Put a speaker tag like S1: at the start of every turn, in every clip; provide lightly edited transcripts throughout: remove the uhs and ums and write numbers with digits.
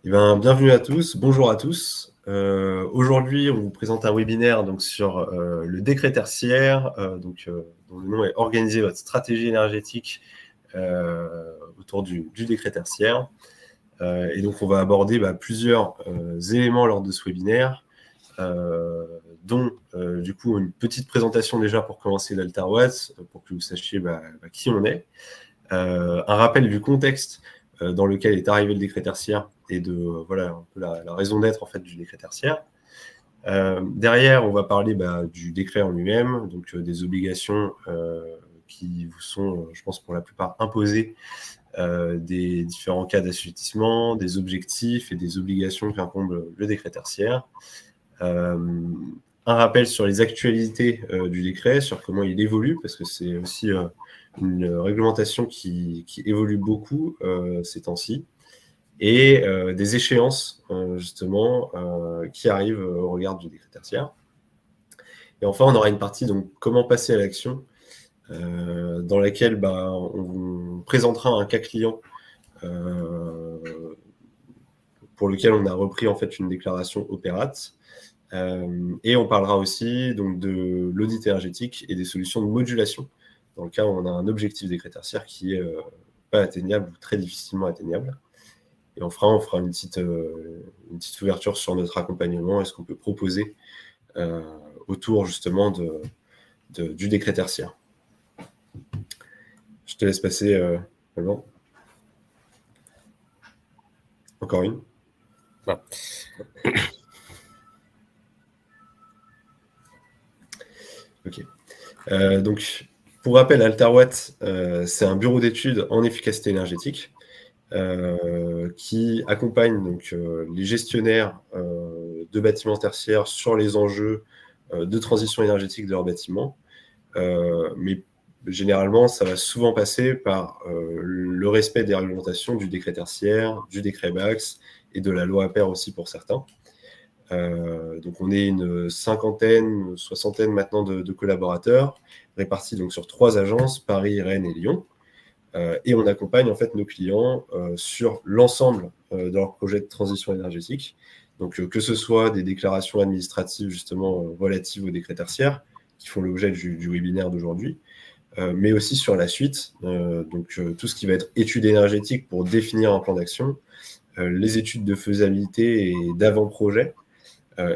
S1: Bienvenue à tous, bonjour à tous. Aujourd'hui, on vous présente un webinaire donc, sur le décret tertiaire, dont le nom est « Organiser votre stratégie énergétique autour du décret tertiaire ». Et donc, on va aborder plusieurs éléments lors de ce webinaire, dont du coup une petite présentation déjà pour commencer d'Alterwatt, pour que vous sachiez qui on est, un rappel du contexte dans lequel est arrivé le décret tertiaire et de un peu la raison d'être en fait du décret tertiaire. Derrière, on va parler du décret en lui-même, donc des obligations qui vous sont, je pense pour la plupart, imposées, des différents cas d'assujettissement, des objectifs et des obligations qu'incombe le décret tertiaire. Un rappel sur les actualités du décret, sur comment il évolue, parce que c'est aussi une réglementation qui évolue beaucoup ces temps-ci, et des échéances, justement, qui arrivent au regard du décret tertiaire. Et enfin, on aura une partie, donc, comment passer à l'action, dans laquelle on vous présentera un cas client pour lequel on a repris en fait une déclaration opérate. Et on parlera aussi donc, de l'audit énergétique et des solutions de modulation, dans le cas où on a un objectif décret tertiaire qui n'est pas atteignable ou très difficilement atteignable. Et on fera une petite ouverture sur notre accompagnement et ce qu'on peut proposer autour justement du décret tertiaire. Je te laisse passer, Alban. Encore une.
S2: Voilà.
S1: Ok. Donc, pour rappel, Alterwatt, c'est un bureau d'études en efficacité énergétique qui accompagne donc, les gestionnaires de bâtiments tertiaires sur les enjeux de transition énergétique de leurs bâtiments. Mais généralement, ça va souvent passer par le respect des réglementations du décret tertiaire, du décret BAX et de la loi APER aussi pour certains. Donc on est une cinquantaine, soixantaine maintenant de collaborateurs, répartis donc sur 3 agences, Paris, Rennes et Lyon. Et on accompagne en fait nos clients sur l'ensemble de leurs projets de transition énergétique. Donc que ce soit des déclarations administratives justement relatives au décret tertiaire, qui font l'objet du webinaire d'aujourd'hui, mais aussi sur la suite, tout ce qui va être études énergétiques pour définir un plan d'action, les études de faisabilité et d'avant-projet,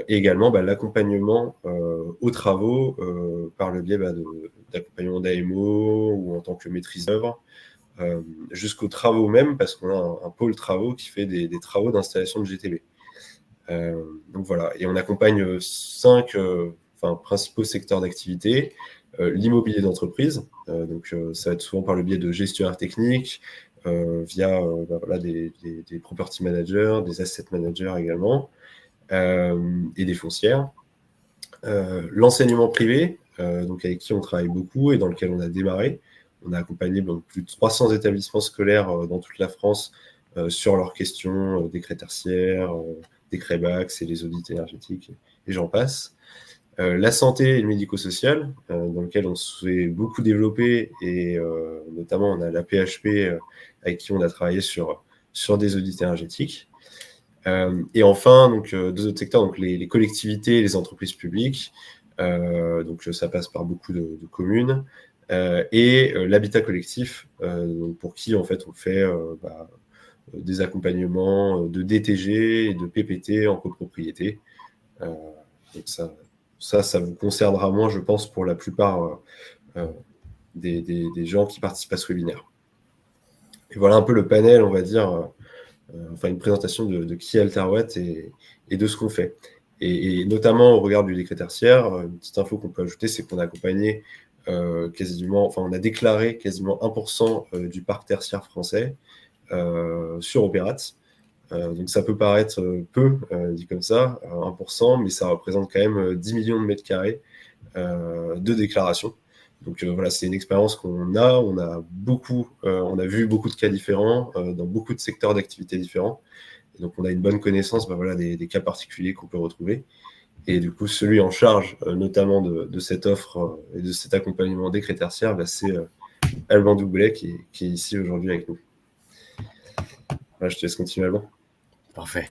S1: et également l'accompagnement aux travaux par le biais d'accompagnement d'AMO ou en tant que maîtrise d'œuvre, jusqu'aux travaux même, parce qu'on a un pôle travaux qui fait des travaux d'installation de GTB. Donc voilà, et on accompagne 5 principaux secteurs d'activité. L'immobilier d'entreprise, ça va être souvent par le biais de gestionnaires techniques, via des property managers, des asset managers également, et des foncières. L'enseignement privé, donc avec qui on travaille beaucoup et dans lequel on a démarré. On a accompagné plus de 300 établissements scolaires dans toute la France sur leurs questions décret tertiaire, décret BAX et les audits énergétiques, et j'en passe. La santé et le médico-social, dans lequel on s'est beaucoup développé, et notamment on a la PHP avec qui on a travaillé sur des audits énergétiques. Et enfin, donc, 2 autres secteurs, donc les collectivités et les entreprises publiques. Donc ça passe par beaucoup de communes. Et l'habitat collectif, donc pour qui en fait on fait des accompagnements de DTG et de PPT en copropriété. Donc ça vous concernera moins, je pense, pour la plupart des gens qui participent à ce webinaire. Et voilà un peu le panel, on va dire, une présentation de qui est Alterwatt et de ce qu'on fait. Et notamment au regard du décret tertiaire, une petite info qu'on peut ajouter, c'est qu'on a accompagné on a déclaré quasiment 1% du parc tertiaire français sur Opérate. Donc ça peut paraître peu, dit comme ça, 1%, mais ça représente quand même 10 millions de mètres carrés de déclaration. Donc voilà, c'est une expérience qu'on a. On a vu beaucoup de cas différents dans beaucoup de secteurs d'activité différents. Et donc on a une bonne connaissance des cas particuliers qu'on peut retrouver. Et du coup, celui en charge notamment de cette offre et de cet accompagnement décret tertiaire, c'est Alban Doublet qui est ici aujourd'hui avec nous. Voilà, je te laisse continuer, Alban.
S2: Parfait.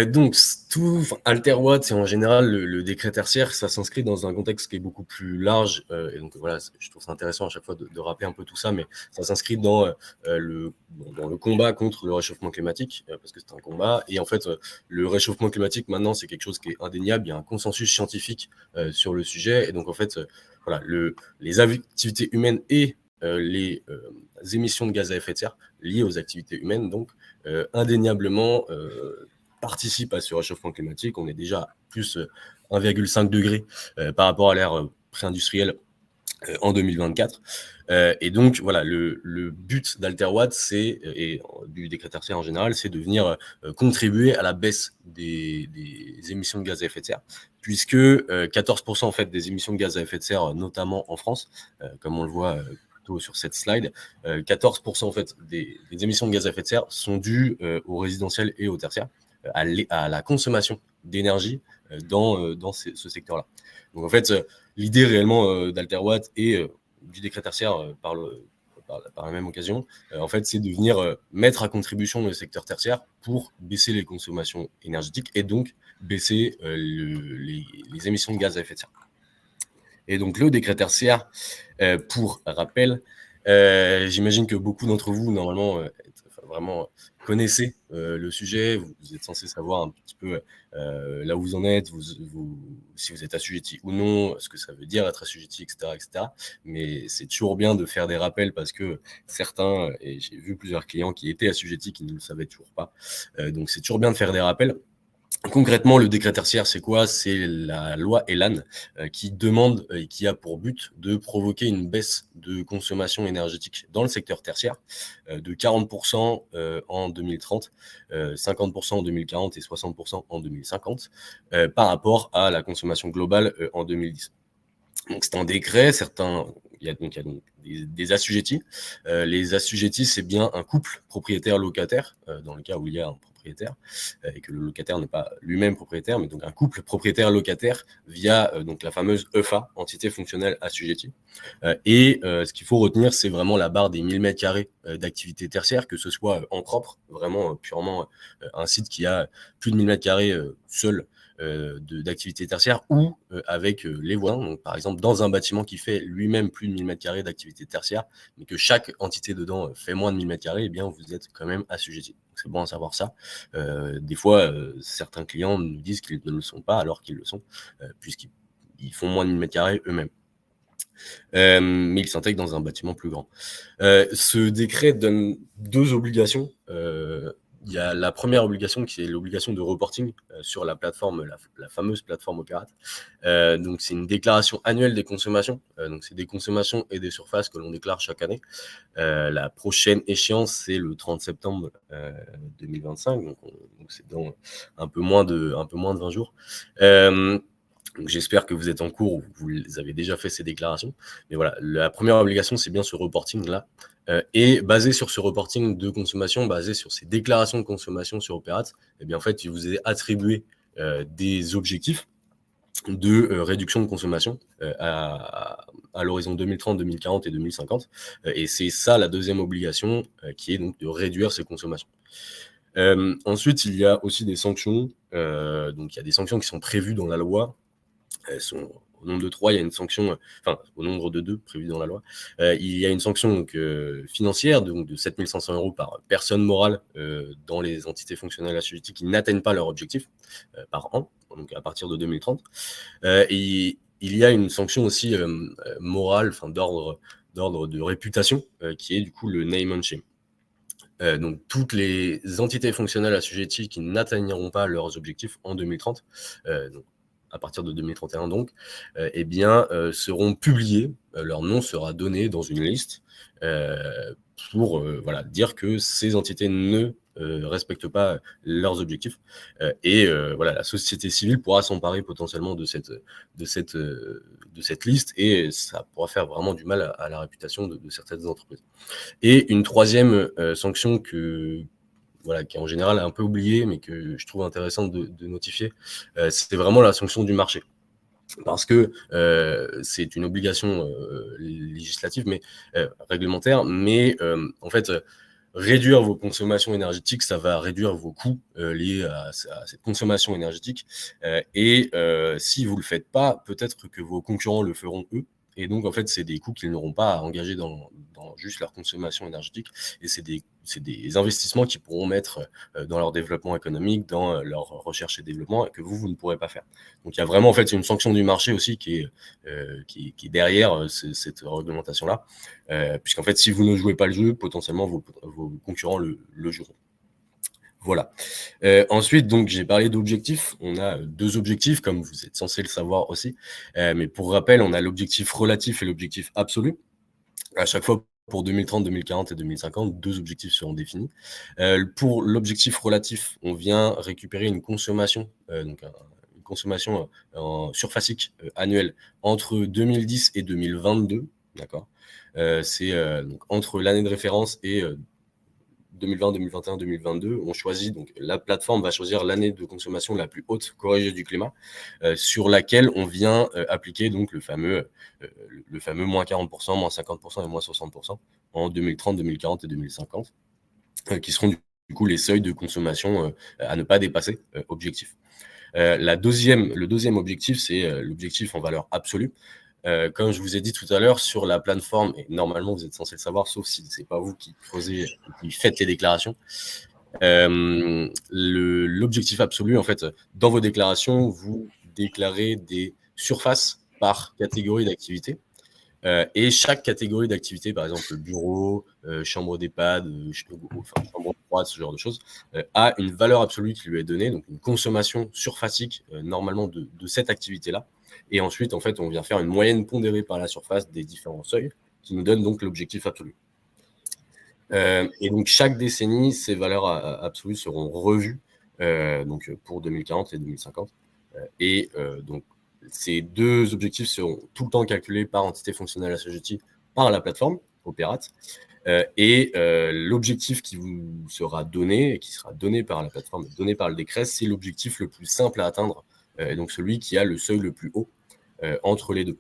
S2: Donc Alterwatt et en général le décret tertiaire, ça s'inscrit dans un contexte qui est beaucoup plus large, et donc voilà, je trouve ça intéressant à chaque fois de rappeler un peu tout ça, mais ça s'inscrit dans le combat contre le réchauffement climatique, parce que c'est un combat. Et en fait, le réchauffement climatique maintenant, c'est quelque chose qui est indéniable. Il y a un consensus scientifique sur le sujet, et donc en fait, voilà, les activités humaines et les émissions de gaz à effet de serre liées aux activités humaines, donc indéniablement participent à ce réchauffement climatique. On est déjà à plus 1,5 degré par rapport à l'ère pré-industrielle en 2024. Et donc, voilà, le but d'Alterwatt, et du décret tertiaire en général, c'est de venir contribuer à la baisse des émissions de gaz à effet de serre, puisque 14% en fait, des émissions de gaz à effet de serre, notamment en France, comme on le voit plutôt sur cette slide, 14% en fait, des émissions de gaz à effet de serre sont dues au résidentiel et au tertiaire, à la consommation d'énergie dans ce secteur-là. Donc en fait, l'idée réellement d'Alterwatt et du décret tertiaire par la même occasion, en fait, c'est de venir mettre à contribution le secteur tertiaire pour baisser les consommations énergétiques et donc baisser les émissions de gaz à effet de serre. Et donc le décret tertiaire, pour rappel, j'imagine que beaucoup d'entre vous, normalement, vraiment connaissez le sujet, vous êtes censé savoir un petit peu là où vous en êtes, si vous êtes assujetti ou non, ce que ça veut dire être assujetti, etc., etc. Mais c'est toujours bien de faire des rappels parce que certains, et j'ai vu plusieurs clients qui étaient assujettis, qui ne le savaient toujours pas. Donc c'est toujours bien de faire des rappels. Concrètement, le décret tertiaire, c'est quoi? C'est la loi Elan qui demande et qui a pour but de provoquer une baisse de consommation énergétique dans le secteur tertiaire de 40% en 2030, 50% en 2040 et 60% en 2050 par rapport à la consommation globale en 2010. Donc c'est un décret, il y a donc des assujettis. Les assujettis, c'est bien un couple propriétaire-locataire, dans le cas où il y a un propriétaire, et que le locataire n'est pas lui-même propriétaire, mais donc un couple propriétaire-locataire via donc la fameuse EFA, entité fonctionnelle assujettie. Et ce qu'il faut retenir, c'est vraiment la barre des 1000 mètres carrés d'activité tertiaire, que ce soit en propre, vraiment purement un site qui a plus de 1000 mètres carrés seul, d'activité tertiaire, ou avec les voisins. Donc, par exemple, dans un bâtiment qui fait lui-même plus de 1000 mètres carrés d'activité tertiaire, mais que chaque entité dedans fait moins de 1000 mètres carrés, eh bien, vous êtes quand même assujetti. C'est bon à savoir ça. Des fois, certains clients nous disent qu'ils ne le sont pas, alors qu'ils le sont, puisqu'ils font moins de 1000 mètres carrés eux-mêmes. Mais ils s'intègrent dans un bâtiment plus grand. Ce décret donne deux obligations. Il y a la première obligation qui est l'obligation de reporting sur la plateforme, la fameuse plateforme Opérate. Donc c'est une déclaration annuelle des consommations. Donc c'est des consommations et des surfaces que l'on déclare chaque année. La prochaine échéance, c'est le 30 septembre 2025. Donc c'est dans un peu moins de 20 jours. Donc j'espère que vous êtes en cours ou vous avez déjà fait ces déclarations. Mais voilà, la première obligation, c'est bien ce reporting-là. Et basé sur ce reporting de consommation, basé sur ces déclarations de consommation sur Opérate, eh bien en fait, il vous est attribué des objectifs de réduction de consommation à l'horizon 2030, 2040 et 2050. Et c'est ça la deuxième obligation, qui est donc de réduire ces consommations. Ensuite, il y a aussi des sanctions. Donc il y a des sanctions qui sont prévues dans la loi. Elles sont au nombre de 3, il y a une sanction, au nombre de 2 prévues dans la loi. Il y a une sanction donc, financière donc, de 7 500 € par personne morale dans les entités fonctionnelles assujetties qui n'atteignent pas leur objectif par an, donc à partir de 2030. Et il y a une sanction aussi morale, d'ordre de réputation, qui est du coup le name and shame. Donc toutes les entités fonctionnelles assujetties qui n'atteigneront pas leurs objectifs en 2030, donc à partir de 2031 donc, eh bien, seront publiés, leur nom sera donné dans une liste pour voilà, dire que ces entités ne respectent pas leurs objectifs. Et voilà, la société civile pourra s'emparer potentiellement de cette liste, et ça pourra faire vraiment du mal à la réputation de certaines entreprises. Et une troisième sanction qui est en général un peu oubliée, mais que je trouve intéressante de notifier, c'est vraiment la sanction du marché. Parce que c'est une obligation législative, mais réglementaire, mais en fait, réduire vos consommations énergétiques, ça va réduire vos coûts liés à cette consommation énergétique. Et si vous ne le faites pas, peut-être que vos concurrents le feront eux. Et donc, en fait, c'est des coûts qu'ils n'auront pas à engager dans juste leur consommation énergétique. Et c'est des investissements qu'ils pourront mettre dans leur développement économique, dans leur recherche et développement, et que vous ne pourrez pas faire. Donc, il y a vraiment, en fait, une sanction du marché aussi qui est derrière cette réglementation-là. Puisqu'en fait, si vous ne jouez pas le jeu, potentiellement, vos concurrents le joueront. Voilà. Ensuite, donc, j'ai parlé d'objectifs. On a 2 objectifs, comme vous êtes censé le savoir aussi. Mais pour rappel, on a l'objectif relatif et l'objectif absolu. À chaque fois, pour 2030, 2040 et 2050, 2 objectifs seront définis. Pour l'objectif relatif, on vient récupérer une consommation, donc une consommation surfacique annuelle entre 2010 et 2022. D'accord. C'est donc entre l'année de référence et 2020, 2021, 2022, on choisit, donc la plateforme va choisir l'année de consommation la plus haute corrigée du climat, sur laquelle on vient appliquer donc le fameux moins 40%, moins 50% et moins 60% en 2030, 2040 et 2050, qui seront du coup les seuils de consommation à ne pas dépasser objectif. Le deuxième objectif, c'est l'objectif en valeur absolue. Comme je vous ai dit tout à l'heure, sur la plateforme, et normalement vous êtes censé le savoir, sauf si ce n'est pas vous qui faites les déclarations, l'objectif absolu, en fait, dans vos déclarations, vous déclarez des surfaces par catégorie d'activité. Et chaque catégorie d'activité, par exemple bureau, chambre d'EHPAD, chambre froide, ce genre de choses, a une valeur absolue qui lui est donnée, donc une consommation surfacique normalement de cette activité-là. Et ensuite, en fait, on vient faire une moyenne pondérée par la surface des différents seuils qui nous donne donc l'objectif absolu. Et donc, chaque décennie, ces valeurs absolues seront revues donc pour 2040 et 2050. Et donc, ces 2 objectifs seront tout le temps calculés par entité fonctionnelle assujettie par la plateforme Opérate. Et l'objectif qui vous sera donné, et qui sera donné par la plateforme, donné par le décret, c'est l'objectif le plus simple à atteindre, et donc celui qui a le seuil le plus haut entre les deux.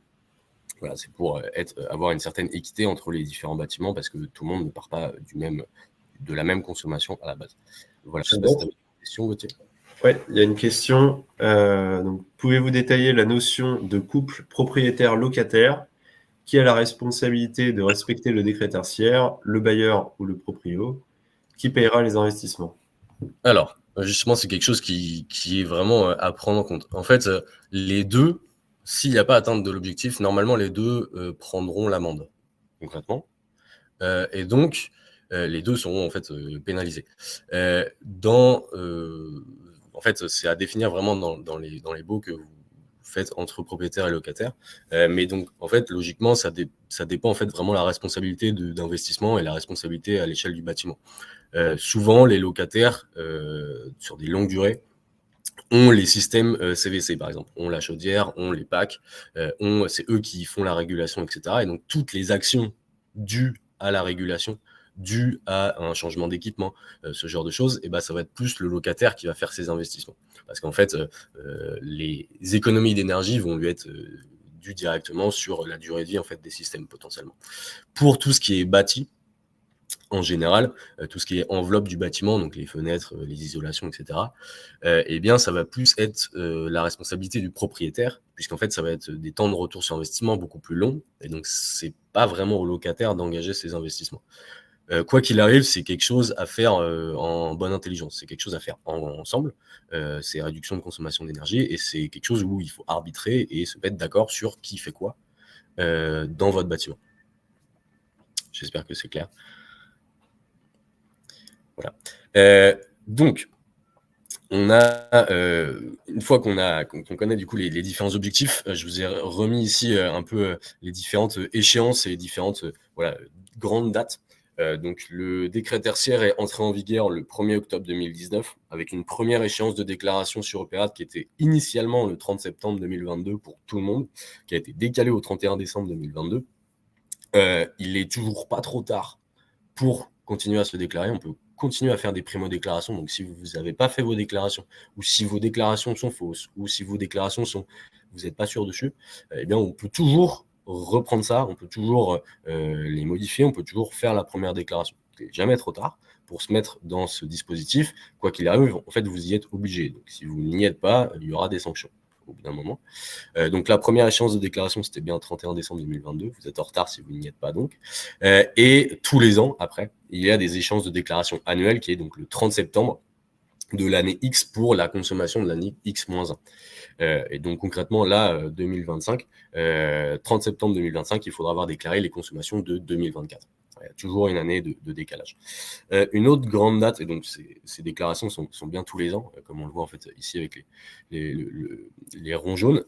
S2: Voilà, c'est pour avoir une certaine équité entre les différents bâtiments, parce que tout le monde ne part pas de la même consommation à la base. Voilà, je sais pas si tu as une question, Gauthier.
S1: Oui, il y a une question. Donc, pouvez-vous détailler la notion de couple propriétaire-locataire? Qui a la responsabilité de respecter le décret tertiaire, le bailleur ou le proprio? Qui paiera les investissements?
S2: Alors, justement, c'est quelque chose qui est vraiment à prendre en compte. En fait, les deux, s'il n'y a pas atteinte de l'objectif, normalement, les deux prendront l'amende, concrètement. Et donc, les deux seront en fait pénalisés. En fait, c'est à définir vraiment dans les baux que vous faites entre propriétaires et locataires. Mais donc, en fait, logiquement, ça dépend en fait vraiment la responsabilité d'investissement et la responsabilité à l'échelle du bâtiment. Souvent, les locataires, sur des longues durées, ont les systèmes CVC, par exemple, ont la chaudière, ont les packs, c'est eux qui font la régulation, etc. Et donc, toutes les actions dues à la régulation, dues à un changement d'équipement, ce genre de choses, et ben, ça va être plus le locataire qui va faire ses investissements. Parce qu'en fait, les économies d'énergie vont lui être dues directement sur la durée de vie en fait, des systèmes, potentiellement. Pour tout ce qui est bâti, en général, tout ce qui est enveloppe du bâtiment, donc les fenêtres, les isolations, etc., eh bien, ça va plus être la responsabilité du propriétaire, puisqu'en fait, ça va être des temps de retour sur investissement beaucoup plus longs, et donc c'est pas vraiment au locataire d'engager ces investissements. Quoi qu'il arrive, c'est quelque chose à faire en bonne intelligence, c'est quelque chose à faire ensemble, c'est réduction de consommation d'énergie, et c'est quelque chose où il faut arbitrer et se mettre d'accord sur qui fait quoi dans votre bâtiment. J'espère que c'est clair. Voilà. Donc, on a, une fois qu'on connaît du coup les différents objectifs, je vous ai remis ici un peu les différentes échéances et les différentes grandes dates. Donc, le décret tertiaire est entré en vigueur le 1er octobre 2019, avec une première échéance de déclaration sur Opérate qui était initialement le 30 septembre 2022 pour tout le monde, qui a été décalé au 31 décembre 2022. Il est toujours pas trop tard pour continuer à se déclarer. On peut continuer à faire des primo-déclarations. Donc, si vous n'avez pas fait vos déclarations, ou si vos déclarations sont fausses, ou si vos déclarations vous n'êtes pas sûr dessus, eh bien, on peut toujours reprendre ça, on peut toujours les modifier, on peut toujours faire la première déclaration. n'est jamais trop tard pour se mettre dans ce dispositif. Quoi qu'il arrive, en fait, vous y êtes obligé. Donc, si vous n'y êtes pas, il y aura des sanctions au bout d'un moment. Donc, la première échéance de déclaration, c'était bien 31 décembre 2022. Vous êtes en retard si vous n'y êtes pas, donc. Et tous les ans, après, il y a des échéances de déclaration annuelles qui est donc le 30 septembre de l'année X pour la consommation de l'année X-1. Et donc concrètement, là, 2025, 30 septembre 2025, il faudra avoir déclaré les consommations de 2024. Il y a toujours une année de décalage. Une autre grande date, et donc ces déclarations sont bien tous les ans, comme on le voit en fait ici avec les ronds jaunes.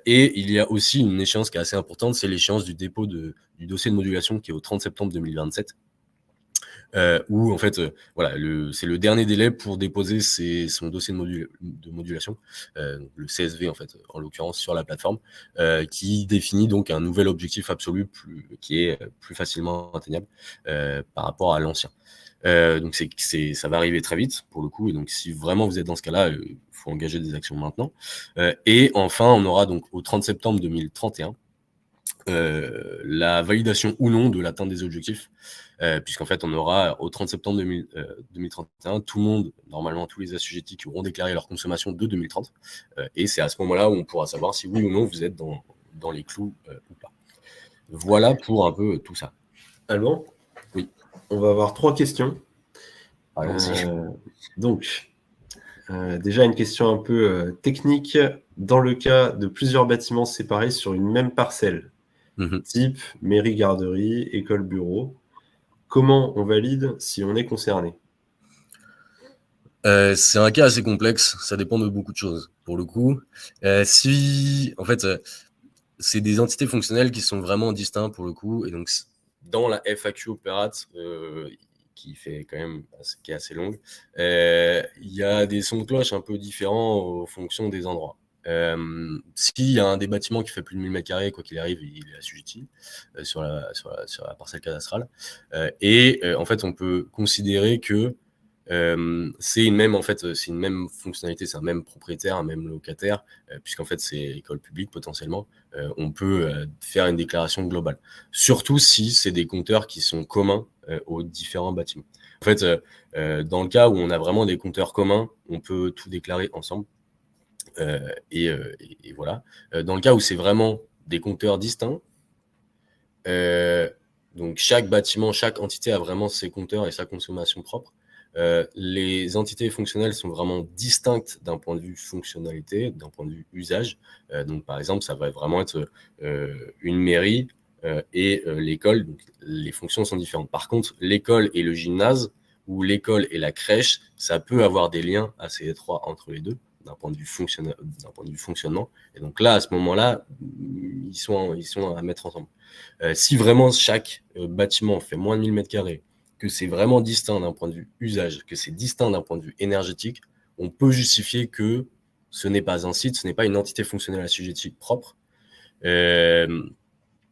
S2: Et il y a aussi une échéance qui est assez importante, c'est l'échéance du dépôt du dossier de modulation qui est au 30 septembre 2027. Où en fait, voilà, c'est le dernier délai pour déposer son dossier de modulation, le CSV en fait, en l'occurrence sur la plateforme, qui définit donc un nouvel objectif absolu qui est plus facilement atteignable par rapport à l'ancien. Donc ça va arriver très vite pour le coup, et donc si vraiment vous êtes dans ce cas-là, il faut engager des actions maintenant. Et enfin, on aura donc au 30 septembre 2031 la validation ou non de l'atteinte des objectifs, puisqu'en fait on aura au 30 septembre 2031 tout le monde, normalement tous les assujettis qui auront déclaré leur consommation de 2030, et c'est à ce moment-là où on pourra savoir si oui ou non vous êtes dans les clous ou pas. Voilà pour un peu tout ça.
S1: Alban ?
S2: Oui.
S1: On va avoir 3 questions. Donc, déjà une question un peu technique. Dans le cas de plusieurs bâtiments séparés sur une même parcelle, type mairie, garderie, école, bureau, comment on valide si on est concerné ?
S2: C'est un cas assez complexe, ça dépend de beaucoup de choses. Pour le coup, en fait, c'est des entités fonctionnelles qui sont vraiment distinctes pour le coup, et donc dans la FAQ Opérate, qui est assez longue, il y a des sons de cloche un peu différents en fonction des endroits. S'il y a un des bâtiments qui fait plus de 1000 m², quoi qu'il arrive, il est assujetti sur la parcelle cadastrale. En fait, on peut considérer que c'est une même fonctionnalité, c'est un même propriétaire, un même locataire, puisqu'en fait c'est école publique potentiellement. On peut faire une déclaration globale, surtout si c'est des compteurs qui sont communs aux différents bâtiments. En fait, dans le cas où on a vraiment des compteurs communs, on peut tout déclarer ensemble. Et voilà. Dans le cas où c'est vraiment des compteurs distincts, donc chaque bâtiment, chaque entité a vraiment ses compteurs et sa consommation propre. Les entités fonctionnelles sont vraiment distinctes d'un point de vue fonctionnalité, d'un point de vue usage. Donc par exemple, ça va vraiment être une mairie et l'école. Donc les fonctions sont différentes. Par contre, l'école et le gymnase, ou l'école et la crèche, ça peut avoir des liens assez étroits entre les deux, d'un point de vue fonctionnement. Et donc là, à ce moment-là, ils sont à mettre ensemble. Si vraiment chaque bâtiment fait moins de 1000 m², que c'est vraiment distinct d'un point de vue usage, que c'est distinct d'un point de vue énergétique, on peut justifier que ce n'est pas un site, ce n'est pas une entité fonctionnelle assujettie propre. Mais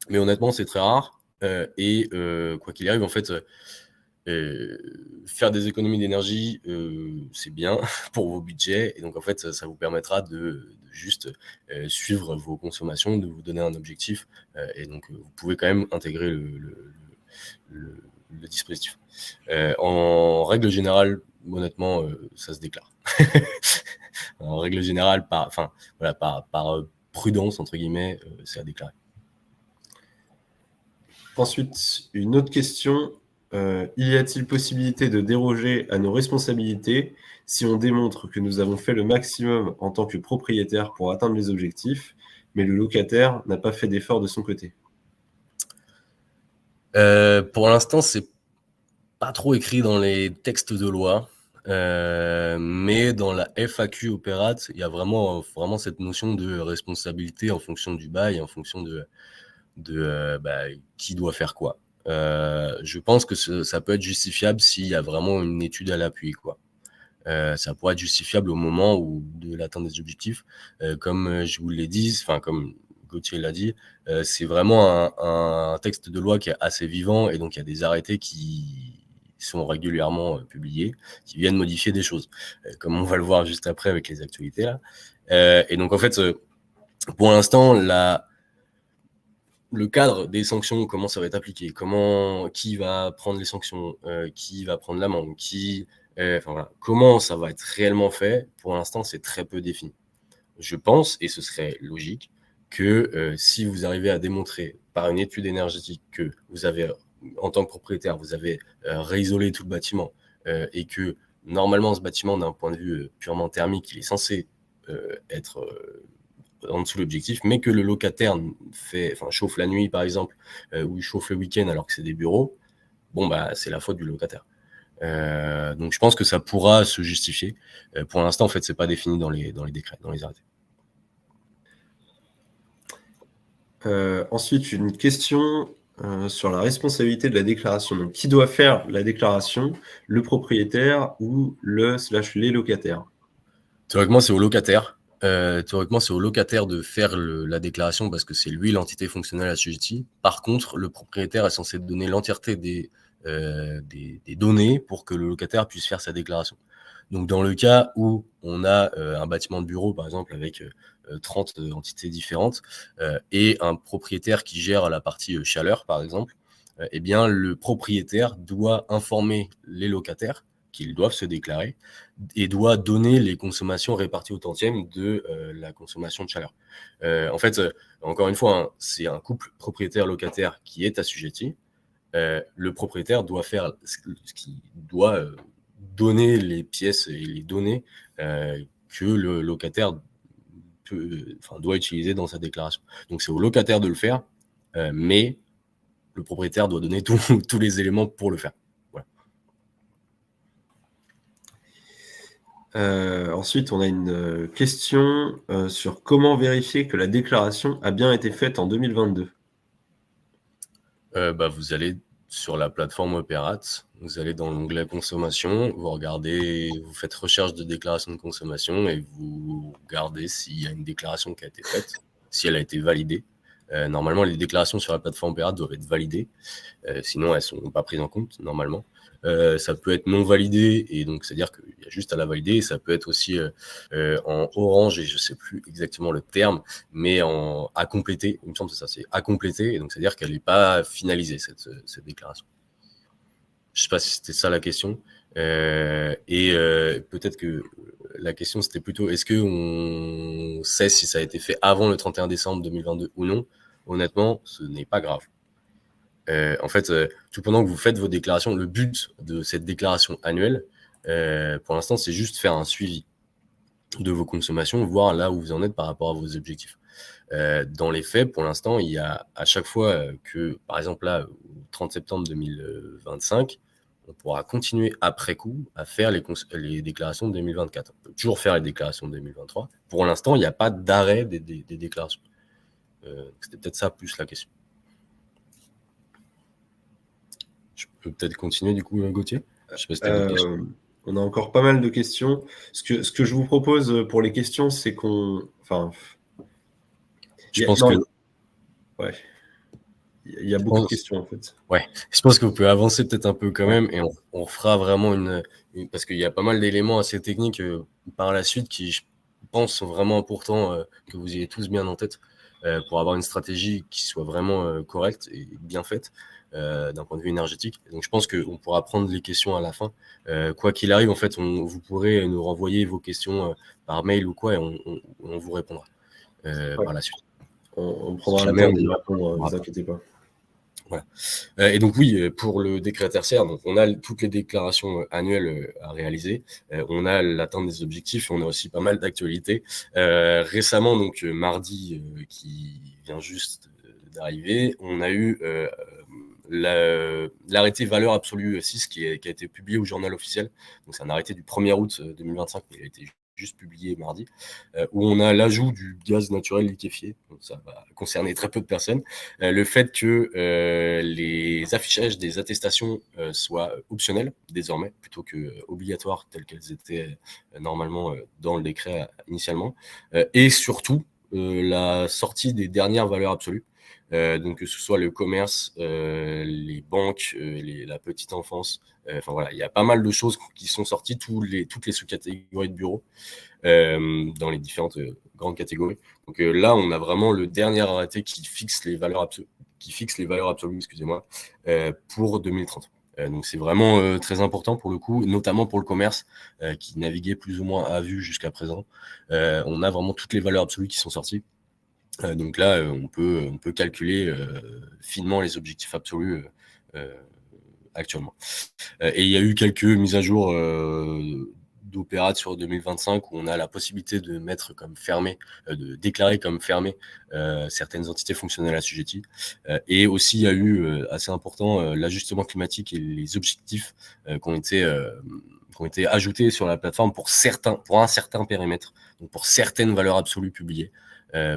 S2: honnêtement, c'est très rare. Et quoi qu'il arrive, en fait, faire des économies d'énergie, c'est bien pour vos budgets. Et donc, en fait, ça vous permettra de juste suivre vos consommations, de vous donner un objectif. Et donc, vous pouvez quand même intégrer le dispositif. En règle générale, honnêtement, ça se déclare. En règle générale, par prudence, entre guillemets, c'est à déclarer.
S1: Ensuite, une autre question. Y a-t-il possibilité de déroger à nos responsabilités si on démontre que nous avons fait le maximum en tant que propriétaire pour atteindre les objectifs, mais le locataire n'a pas fait d'effort de son côté ?
S2: Pour l'instant, c'est pas trop écrit dans les textes de loi, mais dans la FAQ Opérate, il y a vraiment cette notion de responsabilité en fonction du bail, en fonction de qui doit faire quoi. Je pense que ça peut être justifiable s'il y a vraiment une étude à l'appui, quoi. Ça pourrait être justifiable au moment de l'atteinte des objectifs. Comme je vous l'ai dit, comme Gauthier l'a dit, c'est vraiment un texte de loi qui est assez vivant, et donc il y a des arrêtés qui sont régulièrement publiés, qui viennent modifier des choses, comme on va le voir juste après avec les actualités là. Et donc en fait, pour l'instant, le cadre des sanctions, comment ça va être appliqué, qui va prendre les sanctions, qui va prendre l'amende, voilà, comment ça va être réellement fait, pour l'instant, c'est très peu défini. Je pense, et ce serait logique, que si vous arrivez à démontrer par une étude énergétique que vous avez, en tant que propriétaire, vous avez réisolé tout le bâtiment et que normalement ce bâtiment, d'un point de vue purement thermique, il est censé être en dessous de l'objectif, mais que le locataire chauffe la nuit par exemple, ou il chauffe le week-end alors que c'est des bureaux, bon bah c'est la faute du locataire. Donc je pense que ça pourra se justifier. Pour l'instant, en fait, c'est pas défini dans les décrets, dans les arrêtés.
S1: Ensuite, une question sur la responsabilité de la déclaration. Donc, qui doit faire la déclaration, le propriétaire ou les locataires?
S2: Théoriquement, c'est au locataire. De faire la déclaration parce que c'est lui l'entité fonctionnelle assujettie. Par contre, le propriétaire est censé donner l'entièreté des données pour que le locataire puisse faire sa déclaration. Donc, dans le cas où on a un bâtiment de bureau, par exemple, avec 30 entités différentes et un propriétaire qui gère la partie chaleur, par exemple, eh bien, le propriétaire doit informer les locataires qu'ils doivent se déclarer et doit donner les consommations réparties au tantième de la consommation de chaleur. En fait, encore une fois, hein, c'est un couple propriétaire-locataire qui est assujetti. Le propriétaire doit faire ce qui doit donner les pièces et les données que le locataire doit utiliser dans sa déclaration. Donc c'est au locataire de le faire, mais le propriétaire doit donner tous les éléments pour le faire. Voilà.
S1: Ensuite, on a une question sur comment vérifier que la déclaration a bien été faite en 2022.
S2: Vous allez sur la plateforme Opérate, vous allez dans l'onglet consommation, vous faites recherche de déclaration de consommation et vous regardez s'il y a une déclaration qui a été faite, si elle a été validée. Normalement, les déclarations sur la plateforme Opérate doivent être validées, sinon elles ne sont pas prises en compte normalement. Ça peut être non validé, et donc c'est-à-dire qu'il y a juste à la valider. Ça peut être aussi en orange, et je ne sais plus exactement le terme, mais à compléter. Il me semble que c'est à compléter, et donc c'est-à-dire qu'elle n'est pas finalisée, cette déclaration. Je ne sais pas si c'était ça la question. Peut-être que la question c'était plutôt est-ce qu'on sait si ça a été fait avant le 31 décembre 2022 ou non? Honnêtement, ce n'est pas grave. En fait, tout pendant que vous faites vos déclarations, le but de cette déclaration annuelle, pour l'instant, c'est juste faire un suivi de vos consommations, voir là où vous en êtes par rapport à vos objectifs. Dans les faits, pour l'instant, il y a à chaque fois que, par exemple là, au 30 septembre 2025, on pourra continuer après coup à faire les déclarations de 2024. On peut toujours faire les déclarations de 2023. Pour l'instant, il n'y a pas d'arrêt des déclarations. C'était peut-être ça plus la question. Je peux peut-être continuer du coup, Gauthier. Je sais pas si tu as d'autres questions.
S1: On a encore pas mal de questions. Ce que je vous propose pour les questions, c'est qu'on...
S2: Je pense que...
S1: Ouais. Il y a beaucoup de questions en fait.
S2: Ouais, je pense que vous pouvez avancer peut-être un peu quand même, et on fera vraiment parce qu'il y a pas mal d'éléments assez techniques par la suite qui, je pense, sont vraiment importants que vous ayez tous bien en tête pour avoir une stratégie qui soit vraiment correcte et bien faite d'un point de vue énergétique. Et donc je pense qu'on pourra prendre les questions à la fin. Quoi qu'il arrive, en fait, vous pourrez nous renvoyer vos questions par mail ou quoi, et on vous répondra par la suite.
S1: On prendra le temps d'y répondre, ne vous inquiétez pas.
S2: Voilà. Et donc oui, pour le décret tertiaire, donc on a toutes les déclarations annuelles à réaliser, on a l'atteinte des objectifs, on a aussi pas mal d'actualités. Récemment, donc mardi qui vient juste d'arriver, on a eu l'arrêté valeur absolue 6 qui a été publié au journal officiel. Donc c'est un arrêté du 1er août 2025, mais il a été juste publié mardi, où on a l'ajout du gaz naturel liquéfié. Donc ça va concerner très peu de personnes. Le fait que les affichages des attestations soient optionnels désormais, plutôt que obligatoires telles qu'elles étaient normalement dans le décret initialement. Et surtout, la sortie des dernières valeurs absolues. Donc que ce soit le commerce, les banques, la petite enfance, voilà, il y a pas mal de choses qui sont sorties, toutes les sous-catégories de bureaux dans les différentes grande catégorie. Donc là, on a vraiment le dernier arrêté qui fixe les valeurs absolues, excusez-moi, pour 2030. Donc c'est vraiment très important pour le coup, notamment pour le commerce qui naviguait plus ou moins à vue jusqu'à présent. On a vraiment toutes les valeurs absolues qui sont sorties. Donc là, on peut calculer finement les objectifs absolus actuellement. Et il y a eu quelques mises à jour d'opérates sur 2025 où on a la possibilité de mettre comme fermé, de déclarer comme fermé certaines entités fonctionnelles assujetties. Et aussi, il y a eu, assez important, l'ajustement climatique et les objectifs qui ont été ajoutés sur la plateforme pour un certain périmètre, donc pour certaines valeurs absolues publiées.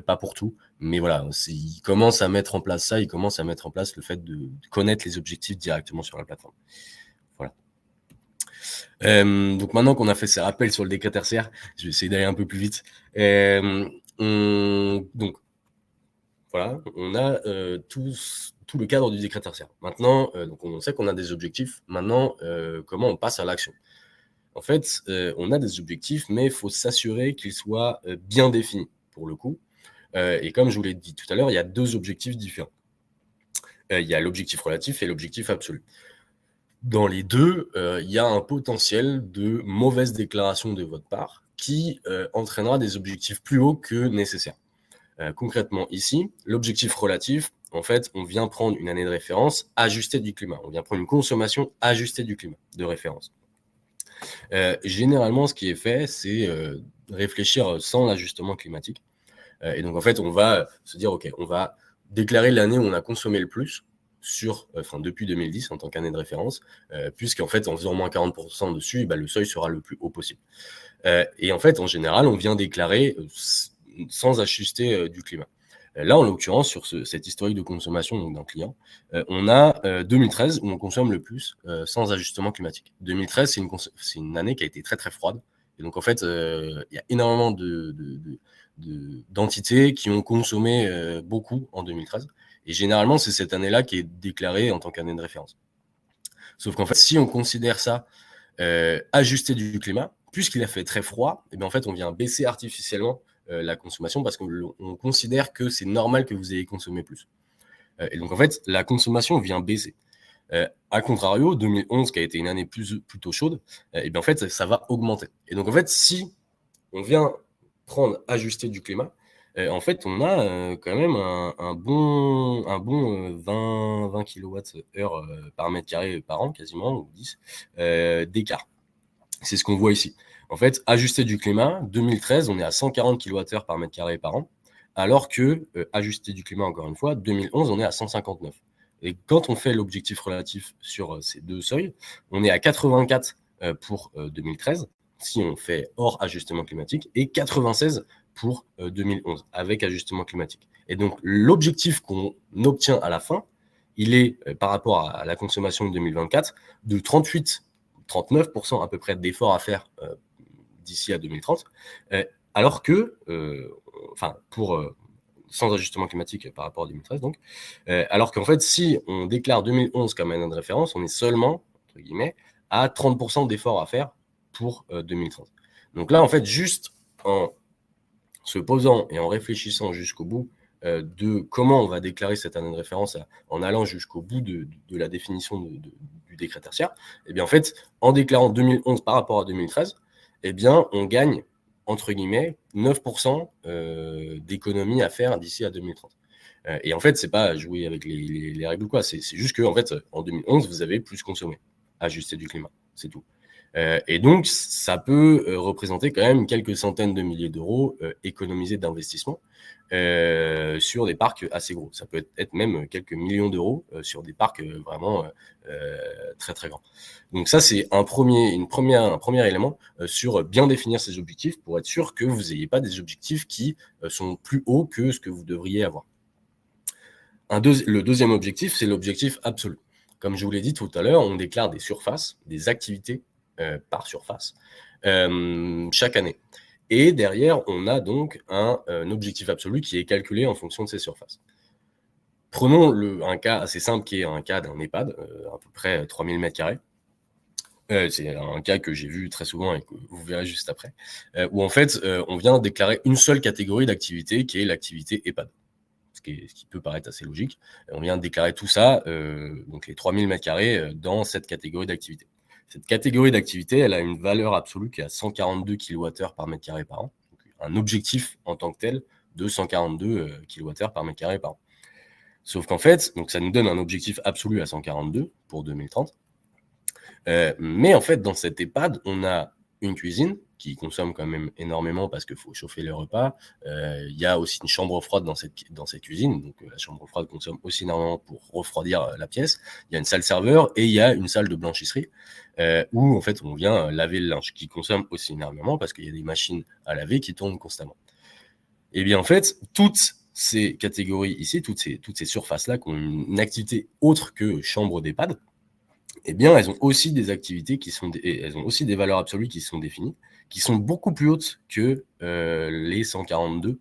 S2: Pas pour tout, mais voilà, ils commencent à mettre en place ça, ils commencent à mettre en place le fait de connaître les objectifs directement sur la plateforme. Voilà. Donc maintenant qu'on a fait ces rappels sur le décret tertiaire, je vais essayer d'aller un peu plus vite. Donc voilà, on a tout le cadre du décret tertiaire. Maintenant, donc on sait qu'on a des objectifs. Maintenant, comment on passe à l'action? En fait, on a des objectifs, mais il faut s'assurer qu'ils soient bien définis, pour le coup. Et comme je vous l'ai dit tout à l'heure, il y a deux objectifs différents. Il y a l'objectif relatif et l'objectif absolu. Dans les deux, il y a un potentiel de mauvaise déclaration de votre part qui entraînera des objectifs plus hauts que nécessaire. Concrètement, ici, l'objectif relatif, en fait, on vient prendre une année de référence ajustée du climat. On vient prendre une consommation ajustée du climat de référence. Généralement, ce qui est fait, c'est réfléchir sans l'ajustement climatique. Et donc, en fait, on va se dire, OK, on va déclarer l'année où on a consommé le plus depuis 2010 en tant qu'année de référence, puisqu'en fait, en faisant moins 40% dessus, le seuil sera le plus haut possible. Et en fait, en général, on vient déclarer sans ajuster du climat. Là, en l'occurrence, sur cette historique de consommation d'un client, on a 2013 où on consomme le plus sans ajustement climatique. 2013, c'est une année qui a été très très froide. Et donc, en fait, il y a énormément d'entités qui ont consommé beaucoup en 2013. Et généralement, c'est cette année-là qui est déclarée en tant qu'année de référence. Sauf qu'en fait, si on considère ça ajusté du climat, puisqu'il a fait très froid, et bien en fait, on vient baisser artificiellement la consommation parce qu'on considère que c'est normal que vous ayez consommé plus. Et donc, en fait, la consommation vient baisser. A contrario, 2011, qui a été une année plutôt chaude, et bien en fait, ça va augmenter. Et donc, en fait, si on vient prendre ajusté du climat, en fait, on a quand même un bon 20 kWh par mètre carré par an, quasiment, ou 10, d'écart. C'est ce qu'on voit ici. En fait, ajusté du climat, 2013, on est à 140 kWh par mètre carré par an, alors que, ajusté du climat, encore une fois, 2011, on est à 159. Et quand on fait l'objectif relatif sur ces deux seuils, on est à 84 pour 2013, si on fait hors ajustement climatique, et 96 pour 2011, avec ajustement climatique. Et donc, l'objectif qu'on obtient à la fin, il est, par rapport à la consommation de 2024, de 39% à peu près d'efforts à faire d'ici à 2030, alors que, sans ajustement climatique par rapport à 2013, donc, alors qu'en fait, si on déclare 2011 comme année de référence, on est seulement, entre guillemets, à 30% d'efforts à faire pour 2030. Donc là, en fait, juste en se posant et en réfléchissant jusqu'au bout de comment on va déclarer cette année de référence en allant jusqu'au bout de la définition du décret tertiaire, et bien en fait, en déclarant 2011 par rapport à 2013, eh bien, on gagne, entre guillemets, 9% d'économie à faire d'ici à 2030. Et en fait, c'est pas jouer avec les règles ou quoi, c'est juste qu'en fait, en 2011, vous avez plus consommé, ajusté du climat, c'est tout. Et donc, ça peut représenter quand même quelques centaines de milliers d'euros économisés d'investissement sur des parcs assez gros. Ça peut être même quelques millions d'euros sur des parcs vraiment très très grands. Donc ça, c'est un premier élément sur bien définir ces objectifs pour être sûr que vous n'ayez pas des objectifs qui sont plus hauts que ce que vous devriez avoir. Le deuxième objectif, c'est l'objectif absolu. Comme je vous l'ai dit tout à l'heure, on déclare des surfaces, des activités par surface chaque année. Et derrière, on a donc un objectif absolu qui est calculé en fonction de ces surfaces. Prenons un cas assez simple qui est un cas d'un EHPAD, à peu près 3000 m². C'est un cas que j'ai vu très souvent et que vous verrez juste après, où en fait, on vient déclarer une seule catégorie d'activité qui est l'activité EHPAD. Ce qui peut paraître assez logique. On vient déclarer tout ça, donc les 3000 m2 dans cette catégorie d'activité. Cette catégorie d'activité, elle a une valeur absolue qui est à 142 kWh par mètre carré par an. Donc, un objectif en tant que tel de 142 kWh par mètre carré par an. Sauf qu'en fait, donc ça nous donne un objectif absolu à 142 pour 2030. Mais en fait, dans cette EHPAD, on a une cuisine qui consomme quand même énormément parce qu'il faut chauffer les repas. Il y a aussi une chambre froide dans cette cuisine. Donc, la chambre froide consomme aussi énormément pour refroidir la pièce. Il y a une salle serveur et il y a une salle de blanchisserie où, en fait, on vient laver le linge qui consomme aussi énormément parce qu'il y a des machines à laver qui tournent constamment. Et bien, en fait, toutes ces catégories ici, toutes ces surfaces-là qui ont une activité autre que chambre d'EHPAD, eh bien, elles ont aussi des activités elles ont aussi des valeurs absolues qui sont définies, qui sont beaucoup plus hautes que les 142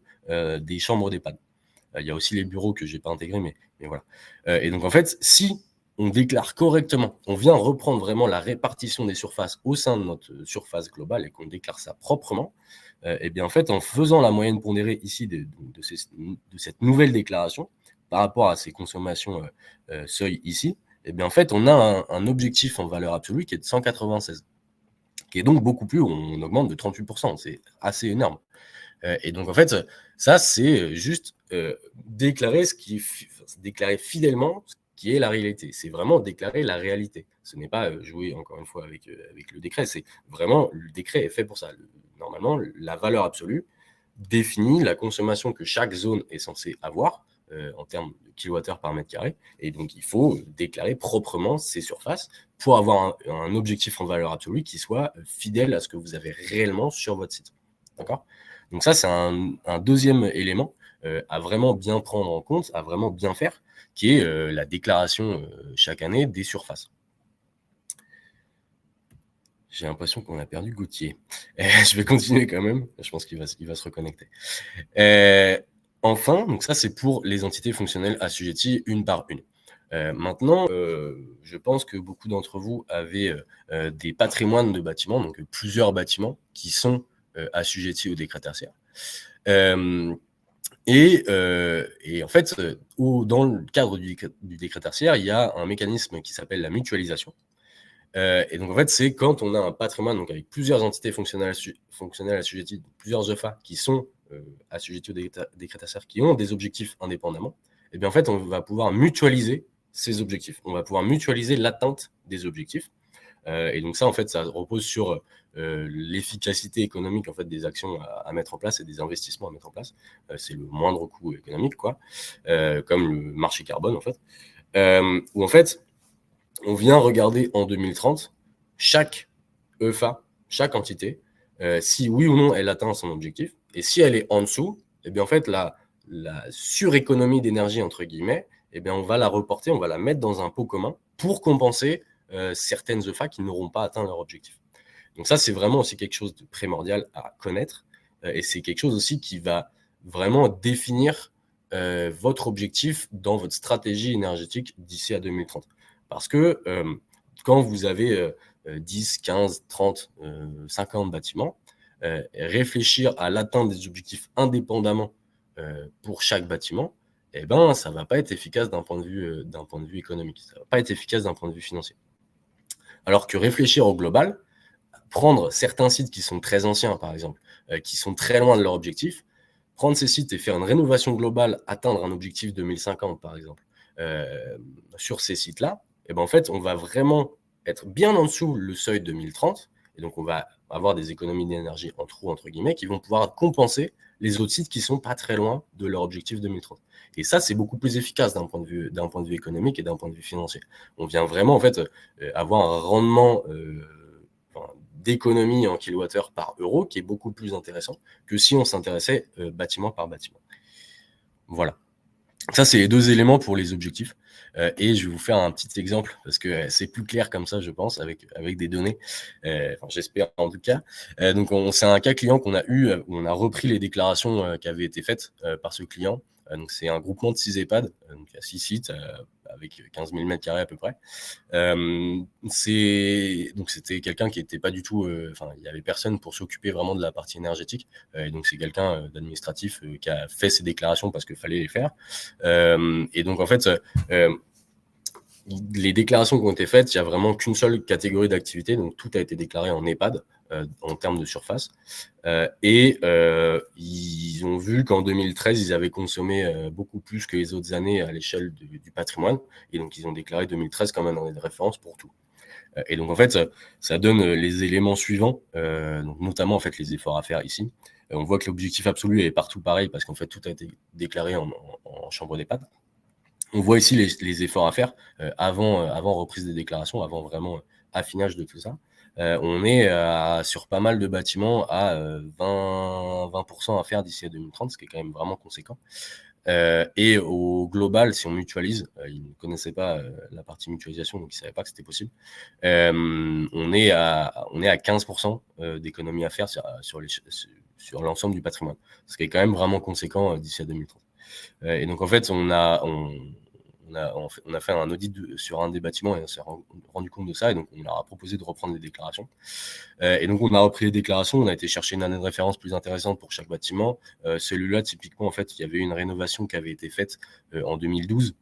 S2: des chambres d'EHPAD. Il y a aussi les bureaux que je n'ai pas intégrés, mais voilà. Et donc, en fait, si on déclare correctement, on vient reprendre vraiment la répartition des surfaces au sein de notre surface globale et qu'on déclare ça proprement, eh bien, en fait, en faisant la moyenne pondérée ici de cette nouvelle déclaration par rapport à ces consommations seuil ici, eh bien, en fait, on a un objectif en valeur absolue qui est de 196, qui est donc beaucoup plus, on augmente de 38%. C'est assez énorme. Et donc, en fait, ça, c'est juste déclarer fidèlement ce qui est la réalité. C'est vraiment déclarer la réalité. Ce n'est pas jouer, encore une fois, avec le décret. C'est vraiment, le décret est fait pour ça. Normalement, la valeur absolue définit la consommation que chaque zone est censée avoir en termes de kilowattheure par mètre carré. Et donc, il faut déclarer proprement ces surfaces pour avoir un objectif en valeur absolue qui soit fidèle à ce que vous avez réellement sur votre site. D'accord ? Donc ça, c'est un deuxième élément à vraiment bien prendre en compte, à vraiment bien faire, qui est la déclaration chaque année des surfaces. J'ai l'impression qu'on a perdu Gauthier. Je vais continuer quand même. Je pense qu'il va se reconnecter. Enfin, donc ça, c'est pour les entités fonctionnelles assujetties une par une. Maintenant, je pense que beaucoup d'entre vous avaient des patrimoines de bâtiments, donc plusieurs bâtiments qui sont assujettis au décret tertiaire. Et en fait, dans le cadre du décret tertiaire, il y a un mécanisme qui s'appelle la mutualisation. Et donc, en fait, c'est quand on a un patrimoine donc avec plusieurs entités fonctionnelles assujetties, plusieurs EFA qui sont assujetties au décret tertiaire, qui ont des objectifs indépendamment, et bien en fait, on va pouvoir mutualiser ces objectifs. On va pouvoir mutualiser l'atteinte des objectifs. Et donc ça, en fait, ça repose sur l'efficacité économique en fait, des actions à mettre en place et des investissements à mettre en place. C'est le moindre coût économique, quoi, comme le marché carbone, en fait. Où en fait, on vient regarder en 2030 chaque EFA, chaque entité, si oui ou non elle atteint son objectif. Et si elle est en dessous, eh bien en fait, la suréconomie d'énergie, entre guillemets, eh bien on va la reporter, on va la mettre dans un pot commun pour compenser certaines EFA qui n'auront pas atteint leur objectif. Donc ça, c'est vraiment aussi quelque chose de primordial à connaître. Et c'est quelque chose aussi qui va vraiment définir votre objectif dans votre stratégie énergétique d'ici à 2030. Parce que quand vous avez 10, 15, 30, 50 bâtiments, réfléchir à l'atteinte des objectifs indépendamment pour chaque bâtiment, eh ben, ça ne va pas être efficace d'un point de vue économique. Ça ne va pas être efficace d'un point de vue financier. Alors que réfléchir au global, prendre certains sites qui sont très anciens, par exemple, qui sont très loin de leur objectif, prendre ces sites et faire une rénovation globale, atteindre un objectif 2050, par exemple, sur ces sites-là, et ben en fait, on va vraiment être bien en dessous le seuil 2030, et donc on va avoir des économies d'énergie en trou, entre guillemets, qui vont pouvoir compenser les autres sites qui sont pas très loin de leur objectif 2030. Et ça, c'est beaucoup plus efficace d'un point de vue économique et d'un point de vue financier. On vient vraiment en fait avoir un rendement d'économie en kilowattheure par euro qui est beaucoup plus intéressant que si on s'intéressait bâtiment par bâtiment. Voilà. Ça, c'est les deux éléments pour les objectifs. Et je vais vous faire un petit exemple parce que c'est plus clair comme ça, je pense, avec des données. J'espère en tout cas. Donc, c'est un cas client qu'on a eu où on a repris les déclarations qui avaient été faites par ce client Donc, c'est un groupement de 6 EHPAD, donc il y a 6 sites avec 15 000 mètres carrés à peu près. Donc, c'était quelqu'un qui n'était pas du tout... il n'y avait personne pour s'occuper vraiment de la partie énergétique. Et donc, c'est quelqu'un d'administratif qui a fait ces déclarations parce qu'il fallait les faire. Et donc, en fait... les déclarations qui ont été faites, il n'y a vraiment qu'une seule catégorie d'activité, donc tout a été déclaré en EHPAD en termes de surface. Ils ont vu qu'en 2013, ils avaient consommé beaucoup plus que les autres années à l'échelle du patrimoine, et donc ils ont déclaré 2013 comme une année de référence pour tout. Et donc en fait, ça donne les éléments suivants, donc notamment en fait les efforts à faire ici. On voit que l'objectif absolu est partout pareil parce qu'en fait tout a été déclaré en chambre d'EHPAD. On voit ici les efforts à faire avant reprise des déclarations, avant vraiment affinage de tout ça. On est sur pas mal de bâtiments à 20% à faire d'ici à 2030, ce qui est quand même vraiment conséquent. Et au global, si on mutualise, ils ne connaissaient pas la partie mutualisation, donc ils ne savaient pas que c'était possible. On est à 15% d'économie à faire sur l'ensemble du patrimoine, ce qui est quand même vraiment conséquent d'ici à 2030. Et donc en fait, on a fait un audit sur un des bâtiments et on s'est rendu compte de ça, et donc on leur a proposé de reprendre les déclarations. Et donc on a repris les déclarations, on a été chercher une année de référence plus intéressante pour chaque bâtiment. Celui-là, typiquement, en fait, il y avait une rénovation qui avait été faite en 2012.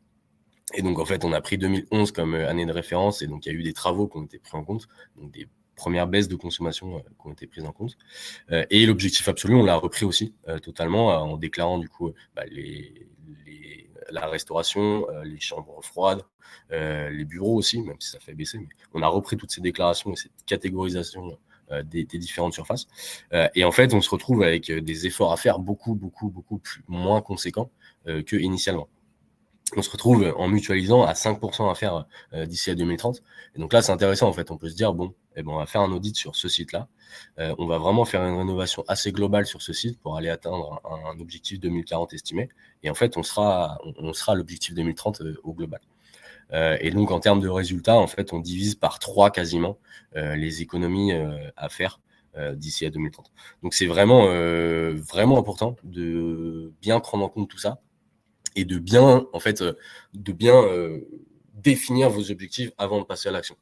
S2: Et donc en fait, on a pris 2011 comme année de référence, et donc il y a eu des travaux qui ont été pris en compte, donc des premières baisses de consommation qui ont été prises en compte. Et l'objectif absolu, on l'a repris aussi totalement en déclarant du coup la restauration, les chambres froides, les bureaux aussi, même si ça fait baisser. Mais on a repris toutes ces déclarations et cette catégorisation des différentes surfaces. Et en fait, on se retrouve avec des efforts à faire beaucoup moins conséquents que initialement. On se retrouve en mutualisant à 5% à faire d'ici à 2030. Et donc là, c'est intéressant, en fait. On peut se dire, bon, on va faire un audit sur ce site-là. On va vraiment faire une rénovation assez globale sur ce site pour aller atteindre un objectif 2040 estimé. Et en fait, on sera à l'objectif 2030 au global. Et donc, en termes de résultats, en fait, on divise par 3 quasiment les économies à faire d'ici à 2030. Donc, c'est vraiment important de bien prendre en compte tout ça et de bien, définir vos objectifs avant de passer à l'action,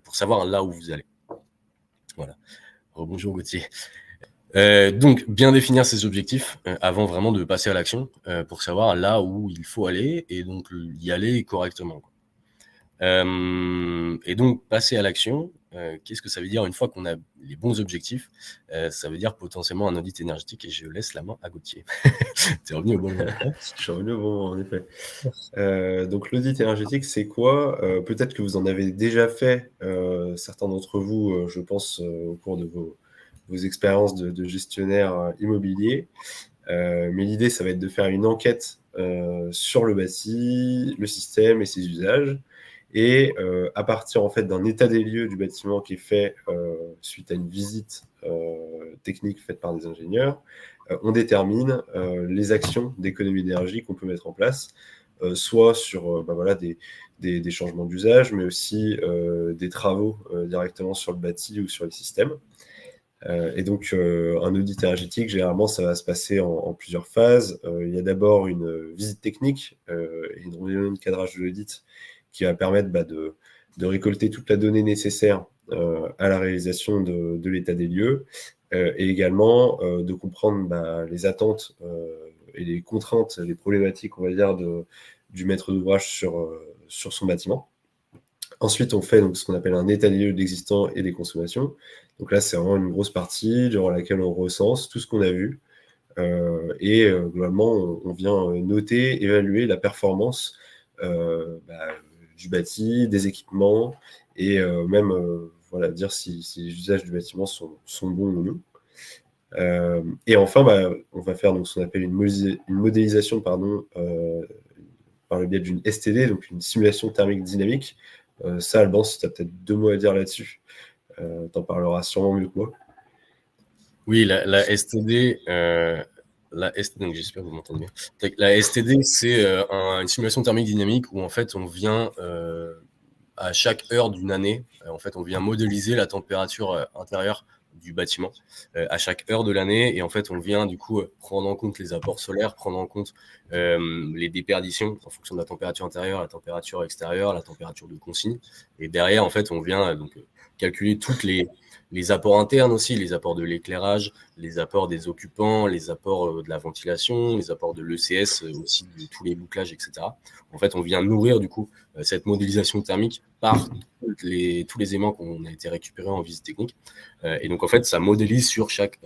S2: pour savoir là où vous allez. Voilà. Rebonjour Gauthier. Donc, bien définir ses objectifs avant vraiment de passer à l'action, pour savoir là où il faut aller et donc y aller correctement. Et donc, passer à l'action, qu'est-ce que ça veut dire une fois qu'on a les bons objectifs? Ça veut dire potentiellement un audit énergétique, et je laisse la main à Gauthier. T'es revenu au bon moment.
S1: Je suis revenu au bon moment, en effet. Donc l'audit énergétique, c'est quoi? Peut-être que vous en avez déjà fait, certains d'entre vous, je pense, au cours de vos expériences de gestionnaire immobilier. Mais l'idée, ça va être de faire une enquête sur le bâti, le système et ses usages. Et à partir en fait d'un état des lieux du bâtiment qui est fait suite à une visite technique faite par des ingénieurs, on détermine les actions d'économie d'énergie qu'on peut mettre en place, soit sur des changements d'usage, mais aussi des travaux directement sur le bâti ou sur les systèmes. Et donc, un audit énergétique, généralement, ça va se passer en plusieurs phases. Il y a d'abord une visite technique et une réunion de cadrage de l'audit qui va permettre de récolter toute la donnée nécessaire à la réalisation de l'état des lieux, et également de comprendre les attentes et les contraintes, les problématiques, on va dire, du maître d'ouvrage sur son bâtiment. Ensuite, on fait donc ce qu'on appelle un état des lieux de l'existant et des consommations. Donc là, c'est vraiment une grosse partie durant laquelle on recense tout ce qu'on a vu. Et globalement, on vient noter, évaluer la performance du bâti, des équipements, et même dire si les usages du bâtiment sont bons ou non. Et enfin, on va faire donc ce qu'on appelle une modélisation par le biais d'une STD, donc une simulation thermique dynamique. Ça, Alban, si tu as peut-être 2 mots à dire là-dessus, t'en parleras sûrement mieux que moi.
S2: Oui, la STD, donc j'espère que vous m'entendez bien. La STD, c'est une simulation thermique dynamique où en fait on vient à chaque heure d'une année, en fait on vient modéliser la température intérieure du bâtiment à chaque heure de l'année. Et en fait, on vient du coup prendre en compte les apports solaires, prendre en compte les déperditions en fonction de la température intérieure, la température extérieure, la température de consigne. Et derrière, en fait, on vient calculer toutes les apports internes aussi, les apports de l'éclairage, les apports des occupants, les apports de la ventilation, les apports de l'ECS aussi, de tous les bouclages, etc. En fait, on vient nourrir du coup cette modélisation thermique par tous les éléments qu'on a été récupérés en visite technique. Et donc, en fait, ça modélise sur chaque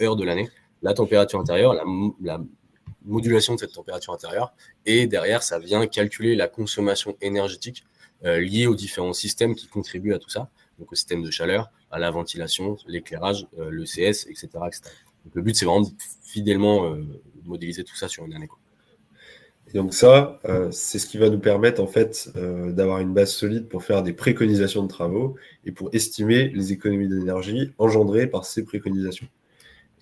S2: heure de l'année la température intérieure, la modulation de cette température intérieure. Et derrière, ça vient calculer la consommation énergétique liée aux différents systèmes qui contribuent à tout ça. Donc, au système de chaleur, à la ventilation, l'éclairage, le CS, etc., etc. Donc, le but, c'est vraiment de fidèlement modéliser tout ça sur une année, quoi.
S1: Et donc ça, c'est ce qui va nous permettre en fait d'avoir une base solide pour faire des préconisations de travaux et pour estimer les économies d'énergie engendrées par ces préconisations.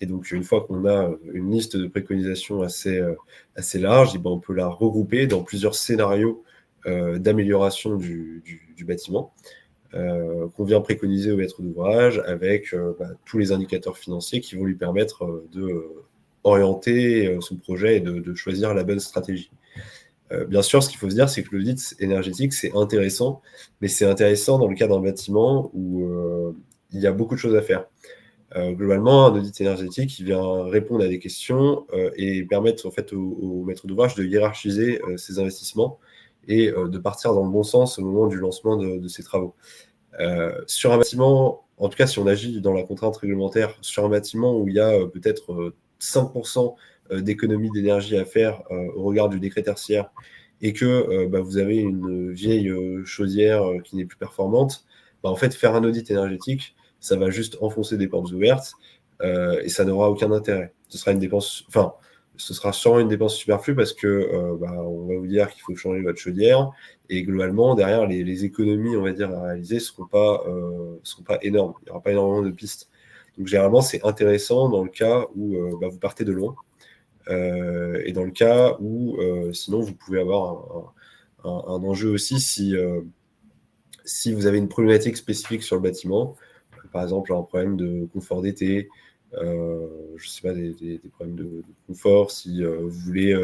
S1: Et donc une fois qu'on a une liste de préconisations assez large, et ben on peut la regrouper dans plusieurs scénarios d'amélioration du bâtiment qu'on vient préconiser au maître d'ouvrage avec tous les indicateurs financiers qui vont lui permettre de orienter son projet et de choisir la bonne stratégie. Bien sûr, ce qu'il faut se dire, c'est que l'audit énergétique, c'est intéressant, mais c'est intéressant dans le cas d'un bâtiment où il y a beaucoup de choses à faire. Globalement, un audit énergétique, il vient répondre à des questions et permettre en fait au maître d'ouvrage de hiérarchiser ses investissements et de partir dans le bon sens au moment du lancement de ses travaux. Sur un bâtiment, en tout cas si on agit dans la contrainte réglementaire, sur un bâtiment où il y a peut-être 5% d'économie d'énergie à faire au regard du décret tertiaire et que vous avez une vieille chaudière qui n'est plus performante, en fait faire un audit énergétique, ça va juste enfoncer des portes ouvertes et ça n'aura aucun intérêt. Ce sera une dépense, enfin, ce sera sûrement une dépense superflue parce que on va vous dire qu'il faut changer votre chaudière et globalement derrière les économies on va dire à réaliser seront pas énormes. Il n'y aura pas énormément de pistes. Donc généralement c'est intéressant dans le cas où vous partez de loin et dans le cas où sinon vous pouvez avoir un enjeu aussi si vous avez une problématique spécifique sur le bâtiment, par exemple un problème de confort d'été, je sais pas, des problèmes de confort, si vous voulez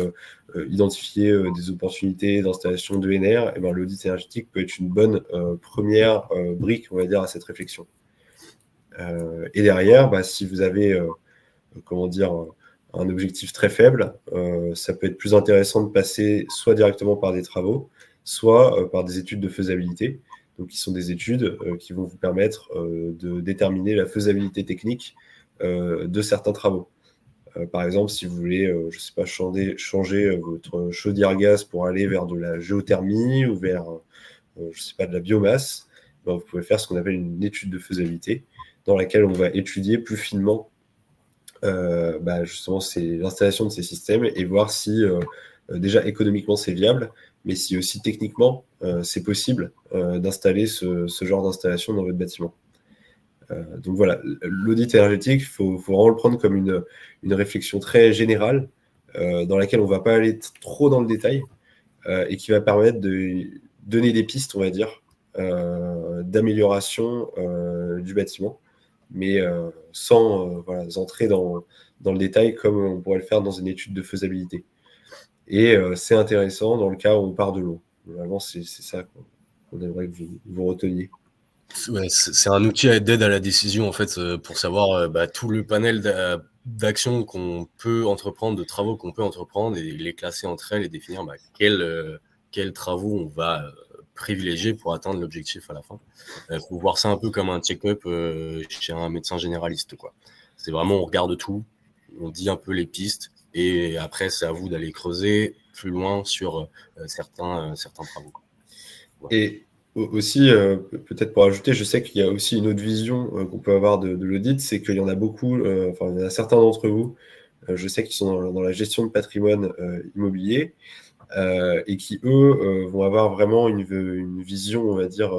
S1: identifier des opportunités d'installation d'ENR, et ben, l'audit énergétique peut être une bonne première brique, on va dire, à cette réflexion. Et derrière, si vous avez, comment dire, un objectif très faible, ça peut être plus intéressant de passer soit directement par des travaux, soit par des études de faisabilité, donc qui sont des études qui vont vous permettre de déterminer la faisabilité technique de certains travaux. Par exemple, si vous voulez, je sais pas, changer votre chaudière gaz pour aller vers de la géothermie ou vers, je sais pas, de la biomasse, vous pouvez faire ce qu'on appelle une étude de faisabilité dans laquelle on va étudier plus finement justement l'installation de ces systèmes et voir si déjà économiquement c'est viable, mais si aussi techniquement c'est possible d'installer ce genre d'installation dans votre bâtiment. Donc voilà, l'audit énergétique, il faut vraiment le prendre comme une réflexion très générale dans laquelle on ne va pas aller trop dans le détail et qui va permettre de donner des pistes, on va dire, d'amélioration du bâtiment, mais sans entrer dans le détail comme on pourrait le faire dans une étude de faisabilité. Et c'est intéressant dans le cas où on part de loin. Vraiment, c'est ça qu'on aimerait que vous reteniez.
S2: Ouais, c'est un outil d'aide à la décision en fait pour savoir tout le panel d'actions qu'on peut entreprendre, de travaux qu'on peut entreprendre et les classer entre elles et définir quels travaux on va privilégier pour atteindre l'objectif à la fin. Faut voir ça un peu comme un check-up chez un médecin généraliste, quoi. C'est vraiment, on regarde tout, on dit un peu les pistes et après c'est à vous d'aller creuser plus loin sur certains travaux, quoi.
S1: Ouais. Et aussi, peut-être pour ajouter, je sais qu'il y a aussi une autre vision qu'on peut avoir de l'audit, c'est qu'il y en a beaucoup, il y en a certains d'entre vous, je sais qu'ils sont dans la gestion de patrimoine immobilier et qui, eux, vont avoir vraiment une vision, on va dire,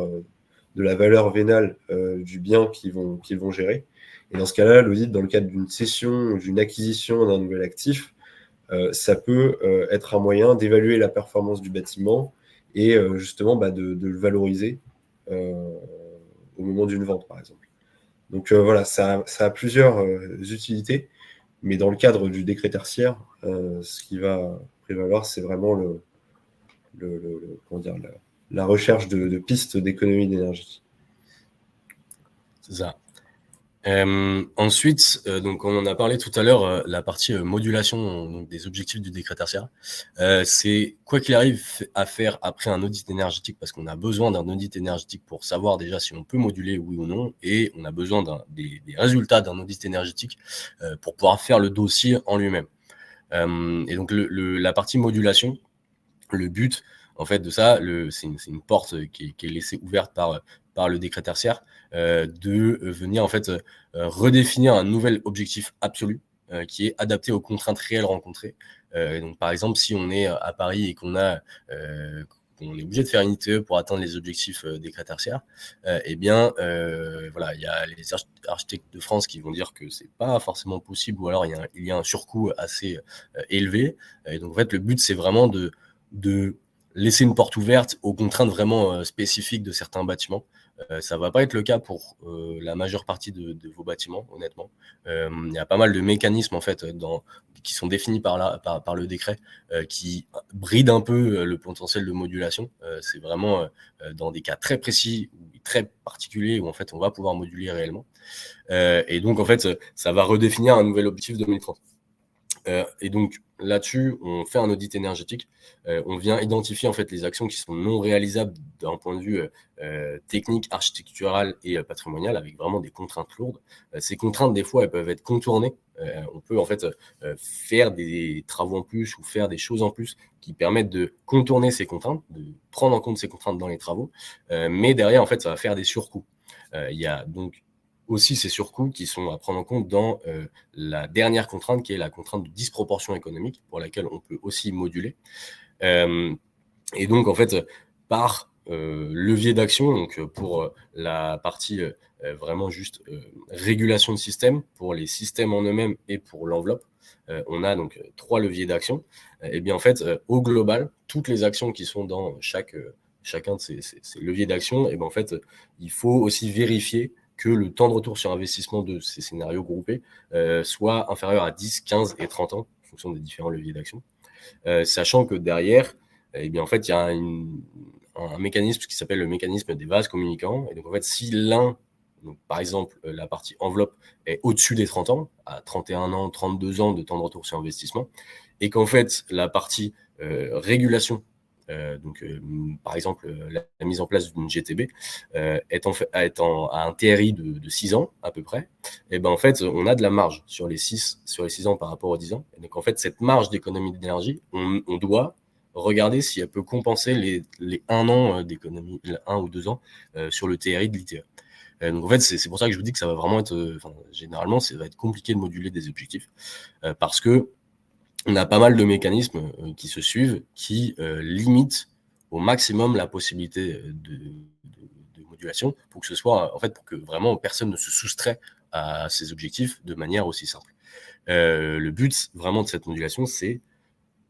S1: de la valeur vénale du bien qu'ils vont gérer. Et dans ce cas-là, l'audit, dans le cadre d'une cession ou d'une acquisition d'un nouvel actif, ça peut être un moyen d'évaluer la performance du bâtiment et justement de le valoriser au moment d'une vente, par exemple. Donc voilà, ça a plusieurs utilités, mais dans le cadre du décret tertiaire, ce qui va prévaloir, c'est vraiment comment dire, la recherche de pistes d'économie d'énergie.
S2: C'est ça. Ensuite, donc on en a parlé tout à l'heure, la partie modulation donc des objectifs du décret tertiaire. C'est quoi qu'il arrive à faire après un audit énergétique, parce qu'on a besoin d'un audit énergétique pour savoir déjà si on peut moduler oui ou non, et on a besoin des résultats d'un audit énergétique pour pouvoir faire le dossier en lui-même. Et donc la partie modulation, le but en fait de ça, c'est une porte qui est laissée ouverte par le décret tertiaire, de venir en fait redéfinir un nouvel objectif absolu qui est adapté aux contraintes réelles rencontrées. Donc par exemple, si on est à Paris et qu'on est obligé de faire une ITE pour atteindre les objectifs décret tertiaire, eh bien voilà, il y a les architectes de France qui vont dire que c'est pas forcément possible, ou alors il y a un surcoût assez élevé. Et donc en fait, le but c'est vraiment de laisser une porte ouverte aux contraintes vraiment spécifiques de certains bâtiments. Ça va pas être le cas pour la majeure partie de vos bâtiments, honnêtement. Il y a pas mal de mécanismes en fait qui sont définis par le décret, qui brident un peu le potentiel de modulation. C'est vraiment dans des cas très précis ou très particuliers où en fait on va pouvoir moduler réellement. Et donc en fait ça va redéfinir un nouvel objectif 2030. Et donc là-dessus, on fait un audit énergétique. On vient identifier en fait les actions qui sont non réalisables d'un point de vue technique, architectural et patrimonial, avec vraiment des contraintes lourdes. Ces contraintes, des fois, elles peuvent être contournées. On peut en fait faire des travaux en plus ou faire des choses en plus qui permettent de contourner ces contraintes, de prendre en compte ces contraintes dans les travaux. Mais derrière, en fait, ça va faire des surcoûts. Il y a donc aussi ces surcoûts qui sont à prendre en compte dans la dernière contrainte, qui est la contrainte de disproportion économique, pour laquelle on peut aussi moduler. Et donc, en fait, par levier d'action, donc pour la partie vraiment juste régulation de système, pour les systèmes en eux-mêmes et pour l'enveloppe, on a donc 3 leviers d'action. Et bien, en fait, au global, toutes les actions qui sont dans chacun de ces leviers d'action, et bien, en fait, il faut aussi vérifier que le temps de retour sur investissement de ces scénarios groupés soit inférieur à 10, 15 et 30 ans, en fonction des différents leviers d'action. Sachant que derrière, eh bien, en fait, il y a un mécanisme qui s'appelle le mécanisme des vases communicants. Et donc, en fait, si donc, par exemple, la partie enveloppe est au-dessus des 30 ans, à 31 ans, 32 ans de temps de retour sur investissement, et qu'en fait, la partie régulation, donc par exemple la mise en place d'une GTB à un TRI de 6 ans à peu près, et ben en fait on a de la marge sur les 6 ans par rapport aux 10 ans. Et donc en fait cette marge d'économie d'énergie, on doit regarder si elle peut compenser les 1 an d'économie, 1 ou 2 ans sur le TRI de l'ITE. Donc en fait c'est pour ça que je vous dis que ça va vraiment être, généralement ça va être compliqué de moduler des objectifs parce que on a pas mal de mécanismes qui se suivent, qui limitent au maximum la possibilité de modulation pour que ce soit, en fait, pour que vraiment personne ne se soustrait à ces objectifs de manière aussi simple. Le but vraiment de cette modulation, c'est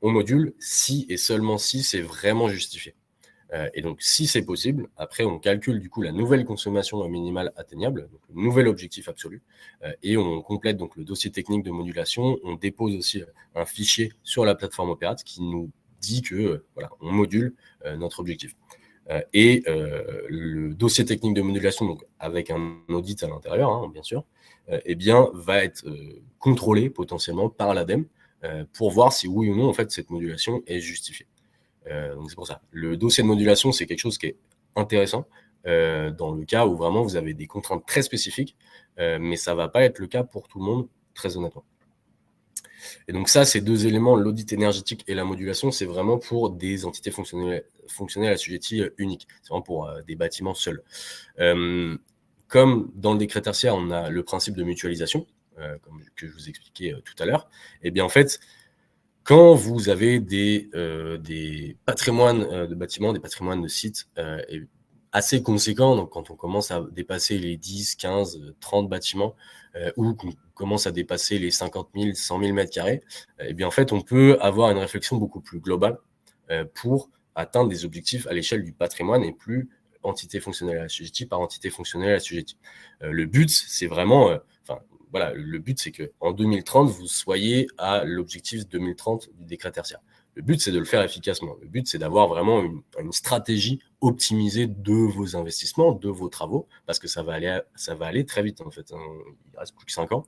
S2: on module si et seulement si c'est vraiment justifié. Et donc, si c'est possible, après, on calcule du coup la nouvelle consommation minimale atteignable, donc le nouvel objectif absolu, et on complète donc le dossier technique de modulation. On dépose aussi un fichier sur la plateforme Opérate qui nous dit que voilà, on module notre objectif. Et le dossier technique de modulation, donc avec un audit à l'intérieur, hein, bien sûr, eh bien, va être contrôlé potentiellement par l'ADEME pour voir si oui ou non en fait cette modulation est justifiée. Donc c'est pour ça. Le dossier de modulation, c'est quelque chose qui est intéressant dans le cas où vraiment vous avez des contraintes très spécifiques, mais ça ne va pas être le cas pour tout le monde, très honnêtement. Et donc ça, ces 2 éléments, l'audit énergétique et la modulation, c'est vraiment pour des entités fonctionnelles assujetties uniques. C'est vraiment pour des bâtiments seuls. Comme dans le décret tertiaire, on a le principe de mutualisation, comme que je vous expliquais tout à l'heure, et bien en fait, quand vous avez des patrimoines de bâtiments, des patrimoines de sites assez conséquents, donc quand on commence à dépasser les 10, 15, 30 bâtiments, ou qu'on commence à dépasser les 50 000, 100 000 mètres carrés, eh bien en fait, on peut avoir une réflexion beaucoup plus globale pour atteindre des objectifs à l'échelle du patrimoine et plus entité fonctionnelle assujettie par entité fonctionnelle assujettie. Le but, c'est vraiment, voilà, le but, c'est qu'en 2030, vous soyez à l'objectif 2030 du décret tertiaire. Le but, c'est de le faire efficacement. Le but, c'est d'avoir vraiment une stratégie optimisée de vos investissements, de vos travaux, parce que ça va aller très vite, en fait. Il reste plus que 5 ans,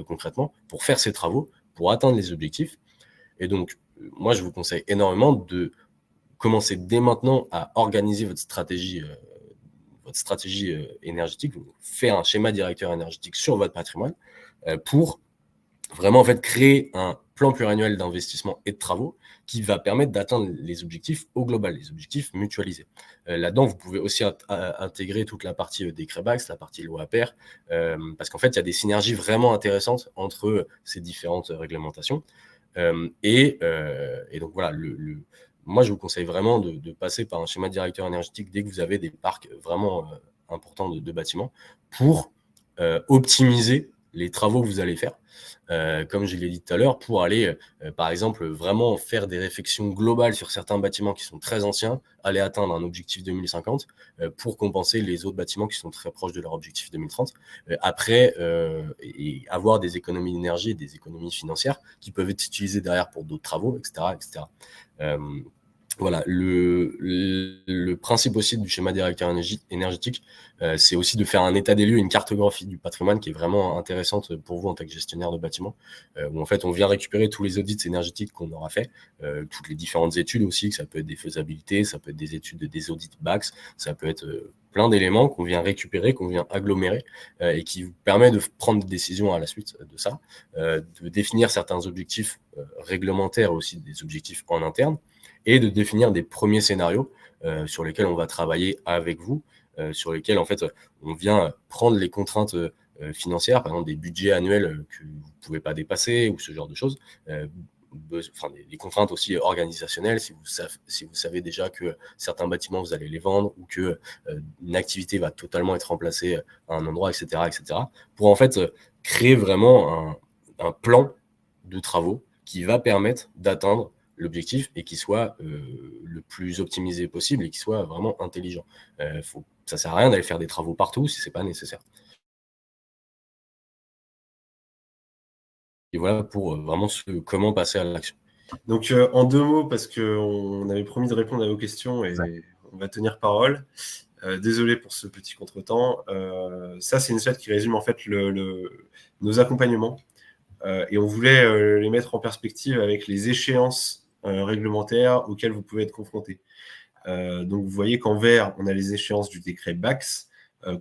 S2: concrètement, pour faire ces travaux, pour atteindre les objectifs. Et donc, moi, je vous conseille énormément de commencer dès maintenant à organiser votre stratégie énergétique, faire un schéma directeur énergétique sur votre patrimoine pour vraiment en fait créer un plan pluriannuel d'investissement et de travaux qui va permettre d'atteindre les objectifs au global, les objectifs mutualisés. Là-dedans, vous pouvez aussi intégrer toute la partie décret BAX, la partie loi APER, parce qu'en fait, il y a des synergies vraiment intéressantes entre ces différentes réglementations. Et donc voilà, moi, je vous conseille vraiment de passer par un schéma directeur énergétique dès que vous avez des parcs vraiment importants de bâtiments pour optimiser les travaux que vous allez faire. Comme je l'ai dit tout à l'heure, pour aller, par exemple, vraiment faire des réflexions globales sur certains bâtiments qui sont très anciens, aller atteindre un objectif 2050 pour compenser les autres bâtiments qui sont très proches de leur objectif 2030. Après, et avoir des économies d'énergie et des économies financières qui peuvent être utilisées derrière pour d'autres travaux, etc. etc. Voilà, le principe aussi du schéma directeur énergétique, c'est aussi de faire un état des lieux, une cartographie du patrimoine qui est vraiment intéressante pour vous en tant que gestionnaire de bâtiment, où en fait on vient récupérer tous les audits énergétiques qu'on aura fait, toutes les différentes études aussi, que ça peut être des faisabilités, ça peut être des études, des audits BAX, ça peut être plein d'éléments qu'on vient récupérer, qu'on vient agglomérer et qui vous permet de prendre des décisions à la suite de ça, de définir certains objectifs réglementaires aussi, des objectifs en interne, et de définir des premiers scénarios sur lesquels on va travailler avec vous, sur lesquels en fait on vient prendre les contraintes financières, par exemple des budgets annuels que vous ne pouvez pas dépasser ou ce genre de choses, des contraintes aussi organisationnelles, si vous savez déjà que certains bâtiments vous allez les vendre ou que une activité va totalement être remplacée à un endroit, etc., pour en fait créer vraiment un plan de travaux qui va permettre d'atteindre l'objectif et qui soit le plus optimisé possible et qui soit vraiment intelligent. Ça sert à rien d'aller faire des travaux partout si c'est pas nécessaire. Et voilà pour vraiment comment passer à l'action.
S1: Donc en 2 mots, parce qu'on avait promis de répondre à vos questions et on va tenir parole. Désolé pour ce petit contretemps. Ça, c'est une slide qui résume en fait nos accompagnements. Et on voulait les mettre en perspective avec les échéances réglementaires auxquelles vous pouvez être confrontés. Donc vous voyez qu'en vert, on a les échéances du décret BAX,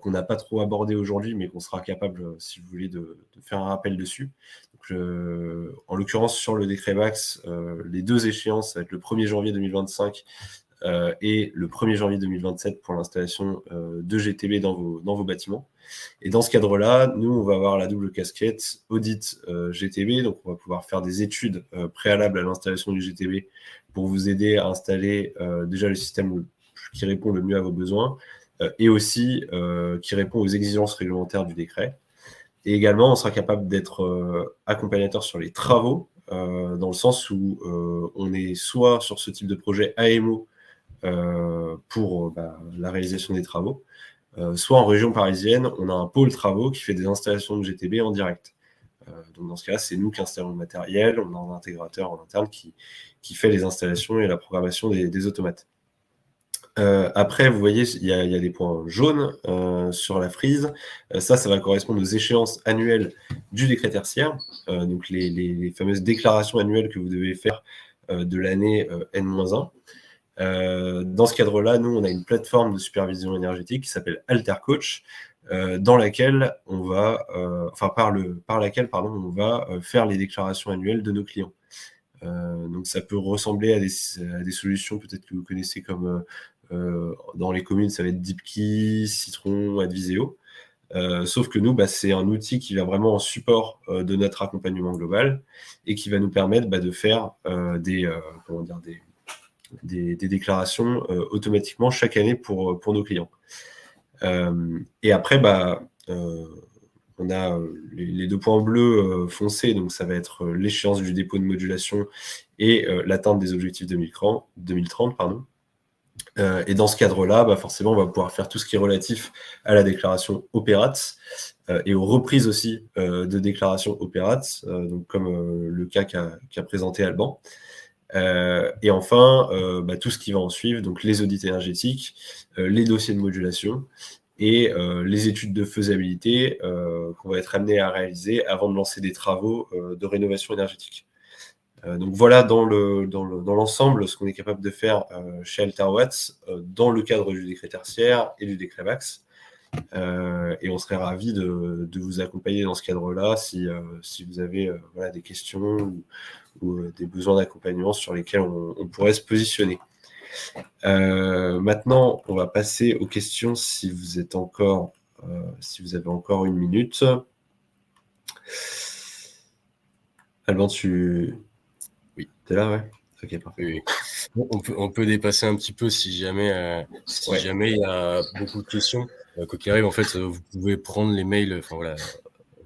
S1: qu'on n'a pas trop abordé aujourd'hui, mais qu'on sera capable, si vous voulez, de faire un rappel dessus. Donc, en l'occurrence, sur le décret BAX, les 2 échéances, ça va être le 1er janvier 2025 et le 1er janvier 2027 pour l'installation de GTB dans vos bâtiments. Et dans ce cadre-là, nous, on va avoir la double casquette audit GTB, donc on va pouvoir faire des études préalables à l'installation du GTB pour vous aider à installer déjà le système qui répond le mieux à vos besoins et aussi qui répond aux exigences réglementaires du décret. Et également, on sera capable d'être accompagnateur sur les travaux, dans le sens où on est soit sur ce type de projet AMO pour la réalisation des travaux, soit en région parisienne, on a un pôle travaux qui fait des installations de GTB en direct. Donc dans ce cas-là, c'est nous qui installons le matériel, on a un intégrateur en interne qui fait les installations et la programmation des automates. Après, vous voyez, il y a des points jaunes sur la frise. Ça va correspondre aux échéances annuelles du décret tertiaire, donc les fameuses déclarations annuelles que vous devez faire de l'année N-1. Dans ce cadre-là, nous, on a une plateforme de supervision énergétique qui s'appelle AlterCoach, dans laquelle on va, par laquelle on va faire les déclarations annuelles de nos clients. Donc ça peut ressembler à des solutions peut-être que vous connaissez comme dans les communes, ça va être DeepKey, Citron, Adviseo. Sauf que nous, c'est un outil qui va vraiment en support de notre accompagnement global et qui va nous permettre de faire des déclarations automatiquement chaque année pour nos clients. Et après, on a les 2 points bleus foncés, donc ça va être l'échéance du dépôt de modulation et l'atteinte des objectifs 2030. Et dans ce cadre-là, forcément, on va pouvoir faire tout ce qui est relatif à la déclaration opérate et aux reprises aussi de déclaration opérate, donc comme le cas qu'a présenté Alban. Et enfin, tout ce qui va en suivre, donc les audits énergétiques, les dossiers de modulation et les études de faisabilité qu'on va être amené à réaliser avant de lancer des travaux de rénovation énergétique. Donc voilà dans l'ensemble ce qu'on est capable de faire chez Alterwatts dans le cadre du décret tertiaire et du décret VAX. Et on serait ravis de vous accompagner dans ce cadre-là si vous avez des questions ou des besoins d'accompagnement sur lesquels on pourrait se positionner. Maintenant, on va passer aux questions si vous avez encore une minute. Alban, oui, tu es là, ouais. Ok, parfait.
S2: Oui. On peut dépasser un petit peu si jamais il y a beaucoup de questions. Quoi qu'il arrive, en fait, vous pouvez prendre les mails,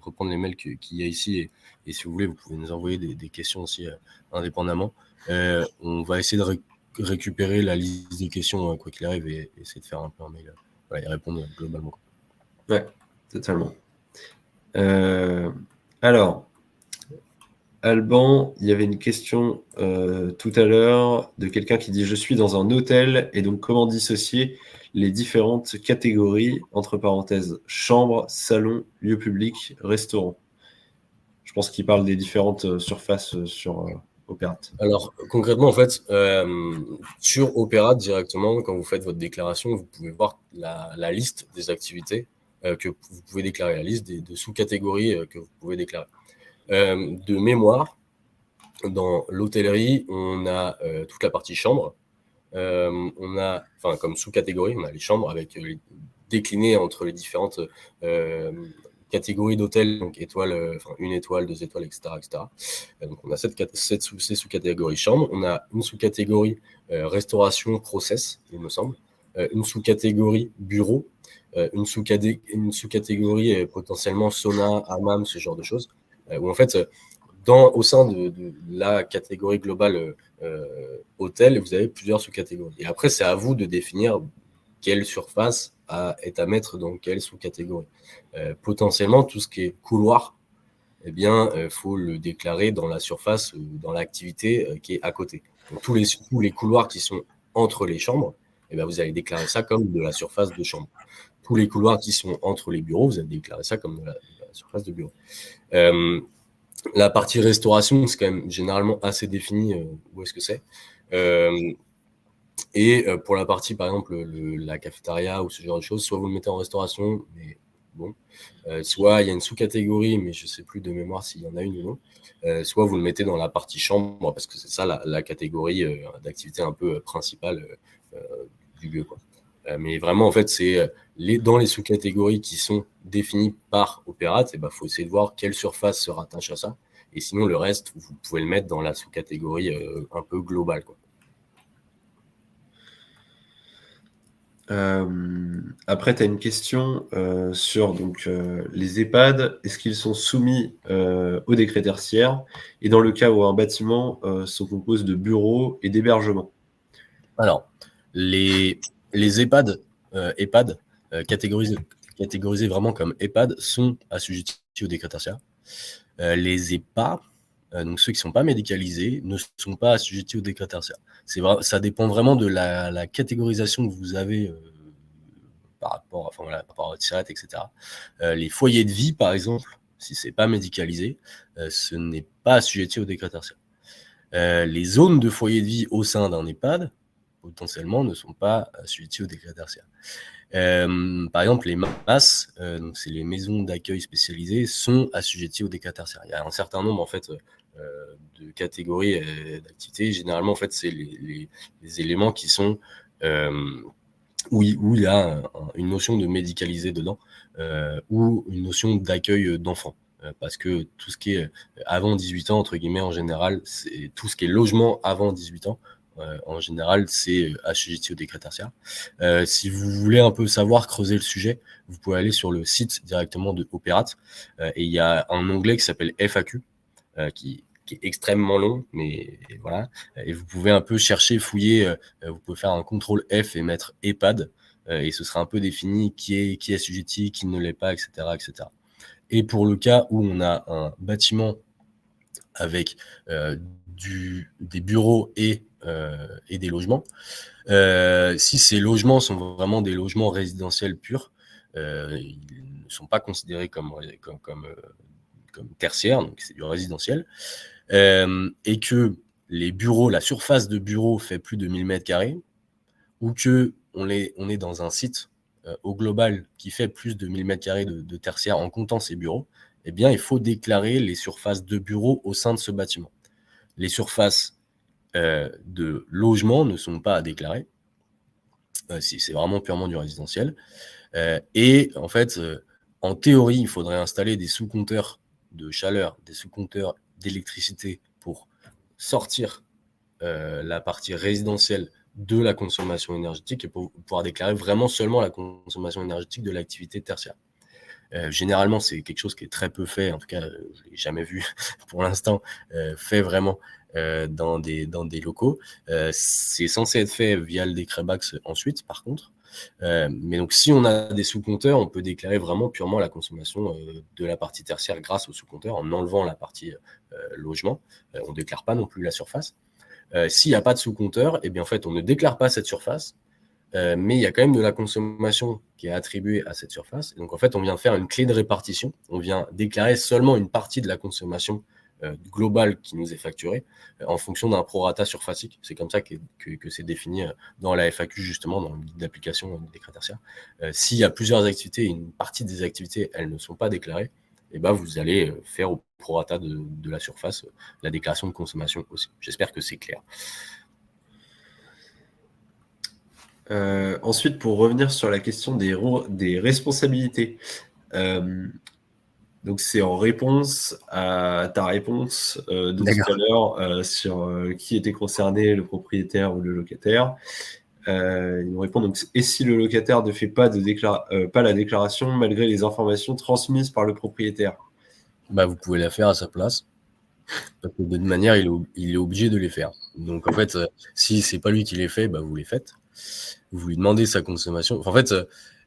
S2: reprendre les mails qu'il y a ici et si vous voulez, vous pouvez nous envoyer des questions aussi indépendamment. On va essayer de récupérer la liste des questions, quoi qu'il arrive, et essayer de faire un peu un mail et répondre globalement.
S1: Ouais, totalement. Alors, Alban, il y avait une question tout à l'heure de quelqu'un qui dit « Je suis dans un hôtel et donc comment dissocier les différentes catégories, entre parenthèses, chambre, salon, lieu public, restaurant ?» Je pense qu'il parle des différentes surfaces sur Opérate.
S2: Alors, concrètement, en fait, sur Opérate directement, quand vous faites votre déclaration, vous pouvez voir la liste des activités que vous pouvez déclarer, la liste de sous-catégories que vous pouvez déclarer. De mémoire, dans l'hôtellerie, on a toute la partie chambre. On a, comme sous-catégorie, on a les chambres avec déclinées entre les différentes catégories d'hôtels, donc étoiles, 1 étoile, 2 étoiles, etc. Donc on a ces sous-catégories chambres. On a une sous-catégorie restauration process, il me semble. Une sous-catégorie bureau. Une sous-catégorie potentiellement sauna, hammam, ce genre de choses. Où en fait, au sein de la catégorie globale hôtel, vous avez plusieurs sous-catégories. Et après, c'est à vous de définir quelle surface est à mettre dans quelle sous-catégorie. Potentiellement, tout ce qui est couloir, eh bien, faut le déclarer dans la surface, dans l'activité qui est à côté. Donc, tous les couloirs qui sont entre les chambres, eh bien, vous allez déclarer ça comme de la surface de chambre. Tous les couloirs qui sont entre les bureaux, vous allez déclarer ça comme de la surface de bureau. La partie restauration, c'est quand même généralement assez défini où est-ce que c'est. Et pour la partie, par exemple, la cafétéria ou ce genre de choses, soit vous le mettez en restauration, mais bon, soit il y a une sous-catégorie, mais je ne sais plus de mémoire s'il y en a une ou non, soit vous le mettez dans la partie chambre, parce que c'est ça la catégorie d'activité un peu principale du lieu, quoi. Mais vraiment, en fait, c'est dans les sous-catégories qui sont définies par Opérate, il faut essayer de voir quelle surface se rattache à ça. Et sinon, le reste, vous pouvez le mettre dans la sous-catégorie un peu globale, quoi.
S1: Après, tu as une question sur les EHPAD. Est-ce qu'ils sont soumis au décret tertiaire? Et dans le cas où un bâtiment se compose de bureaux et d'hébergements?
S2: Alors, les EHPAD, catégorisés vraiment comme EHPAD, sont assujettis au décret tertiaire. Les EHPA, donc ceux qui ne sont pas médicalisés, ne sont pas assujettis au décret tertiaire. Ça dépend vraiment de la catégorisation que vous avez par rapport à votre SIRET, etc. Les foyers de vie, par exemple, si ce n'est pas médicalisé, ce n'est pas assujetti au décret tertiaire. Les zones de foyer de vie au sein d'un EHPAD, potentiellement, ne sont pas assujettis au décret tertiaire. Par exemple, les MAS, donc c'est les maisons d'accueil spécialisées, sont assujettis au décret tertiaire. Il y a un certain nombre en fait de catégories d'activités. Généralement, en fait, c'est les éléments qui sont où il y a une notion de médicalisé dedans ou une notion d'accueil d'enfants. Parce que tout ce qui est avant 18 ans, entre guillemets, en général, c'est tout ce qui est logement avant 18 ans, en général, c'est assujetti au décret tertiaire. Si vous voulez un peu savoir, creuser le sujet, vous pouvez aller sur le site directement de Opérate et il y a un onglet qui s'appelle FAQ qui qui est extrêmement long, mais voilà. Et vous pouvez un peu chercher, fouiller, vous pouvez faire un CTRL F et mettre EHPAD, et ce sera un peu défini qui est assujetti, qui ne l'est pas, etc., etc. Et pour le cas où on a un bâtiment avec des bureaux et des logements, si ces logements sont vraiment des logements résidentiels purs, ils ne sont pas considérés comme tertiaires, donc c'est du résidentiel, et que les bureaux, la surface de bureau fait plus de 1000 m², ou qu'on est dans un site au global qui fait plus de 1000 m² de tertiaire en comptant ces bureaux, eh bien, il faut déclarer les surfaces de bureaux au sein de ce bâtiment. Les surfaces de logement ne sont pas à déclarer, si c'est vraiment purement du résidentiel. Et en fait, en théorie, il faudrait installer des sous-compteurs de chaleur, des sous-compteurs d'électricité pour sortir la partie résidentielle de la consommation énergétique et pour pouvoir déclarer vraiment seulement la consommation énergétique de l'activité tertiaire. Généralement, c'est quelque chose qui est très peu fait, en tout cas, je ne l'ai jamais vu pour l'instant, fait vraiment dans des locaux. C'est censé être fait via le décret Bax ensuite, par contre. Mais donc, si on a des sous-compteurs, on peut déclarer vraiment purement la consommation de la partie tertiaire grâce aux sous-compteurs en enlevant la partie logement. On ne déclare pas non plus la surface. S'il n'y a pas de sous-compteur, eh bien, en fait, on ne déclare pas cette surface. Mais il y a quand même de la consommation qui est attribuée à cette surface. Et donc, en fait, on vient faire une clé de répartition. On vient déclarer seulement une partie de la consommation globale qui nous est facturée en fonction d'un prorata surfacique. C'est comme ça que c'est défini dans la FAQ, justement, dans le guide d'application du décret tertiaire. S'il y a plusieurs activités et une partie des activités, elles ne sont pas déclarées, et ben, vous allez faire au prorata de la surface la déclaration de consommation aussi. J'espère que c'est clair.
S1: Ensuite, pour revenir sur la question des responsabilités, donc c'est en réponse à ta réponse de tout à l'heure sur qui était concerné, le propriétaire ou le locataire. Ils nous répondent donc, et si le locataire ne fait pas la déclaration malgré les informations transmises par le propriétaire?
S2: Bah, vous pouvez la faire à sa place. Parce que de toute manière, il est obligé de les faire. Donc en fait, si c'est pas lui qui les fait, bah, vous les faites. Vous lui demandez sa consommation. Enfin, en fait,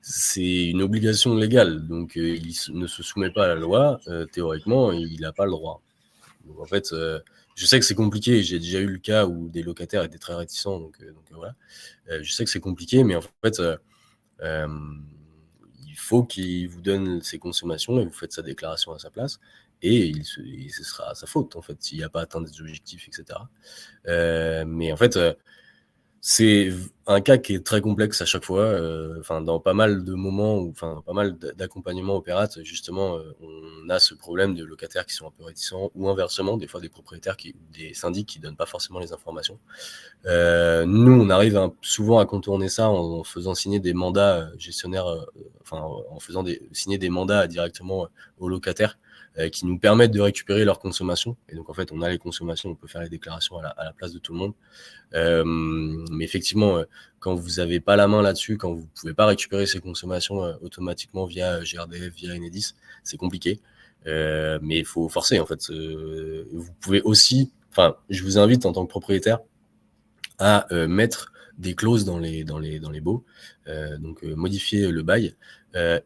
S2: c'est une obligation légale. Donc il ne se soumet pas à la loi. Théoriquement, il n'a pas le droit. Donc en fait, je sais que c'est compliqué. J'ai déjà eu le cas où des locataires étaient très réticents. Donc voilà. Je sais que c'est compliqué, mais en fait, il faut qu'il vous donne ses consommations et vous faites sa déclaration à sa place. Et ce sera à sa faute, en fait, s'il n'y a pas atteint des objectifs, etc. Mais en fait, c'est un cas qui est très complexe à chaque fois. Dans pas mal de moments, pas mal d'accompagnements opérates, justement, on a ce problème de locataires qui sont un peu réticents, ou inversement, des fois des propriétaires, des syndics qui ne donnent pas forcément les informations. Nous, on arrive souvent à contourner ça en faisant signer des mandats gestionnaires, en faisant signer des mandats directement aux locataires qui nous permettent de récupérer leurs consommations. Et donc, en fait, on a les consommations, on peut faire les déclarations à la place de tout le monde. Mais effectivement, quand vous n'avez pas la main là-dessus, quand vous ne pouvez pas récupérer ces consommations automatiquement via GRDF, via Enedis, c'est compliqué. Mais il faut forcer, en fait. Vous pouvez aussi, je vous invite en tant que propriétaire à mettre des clauses dans les baux, donc modifier le bail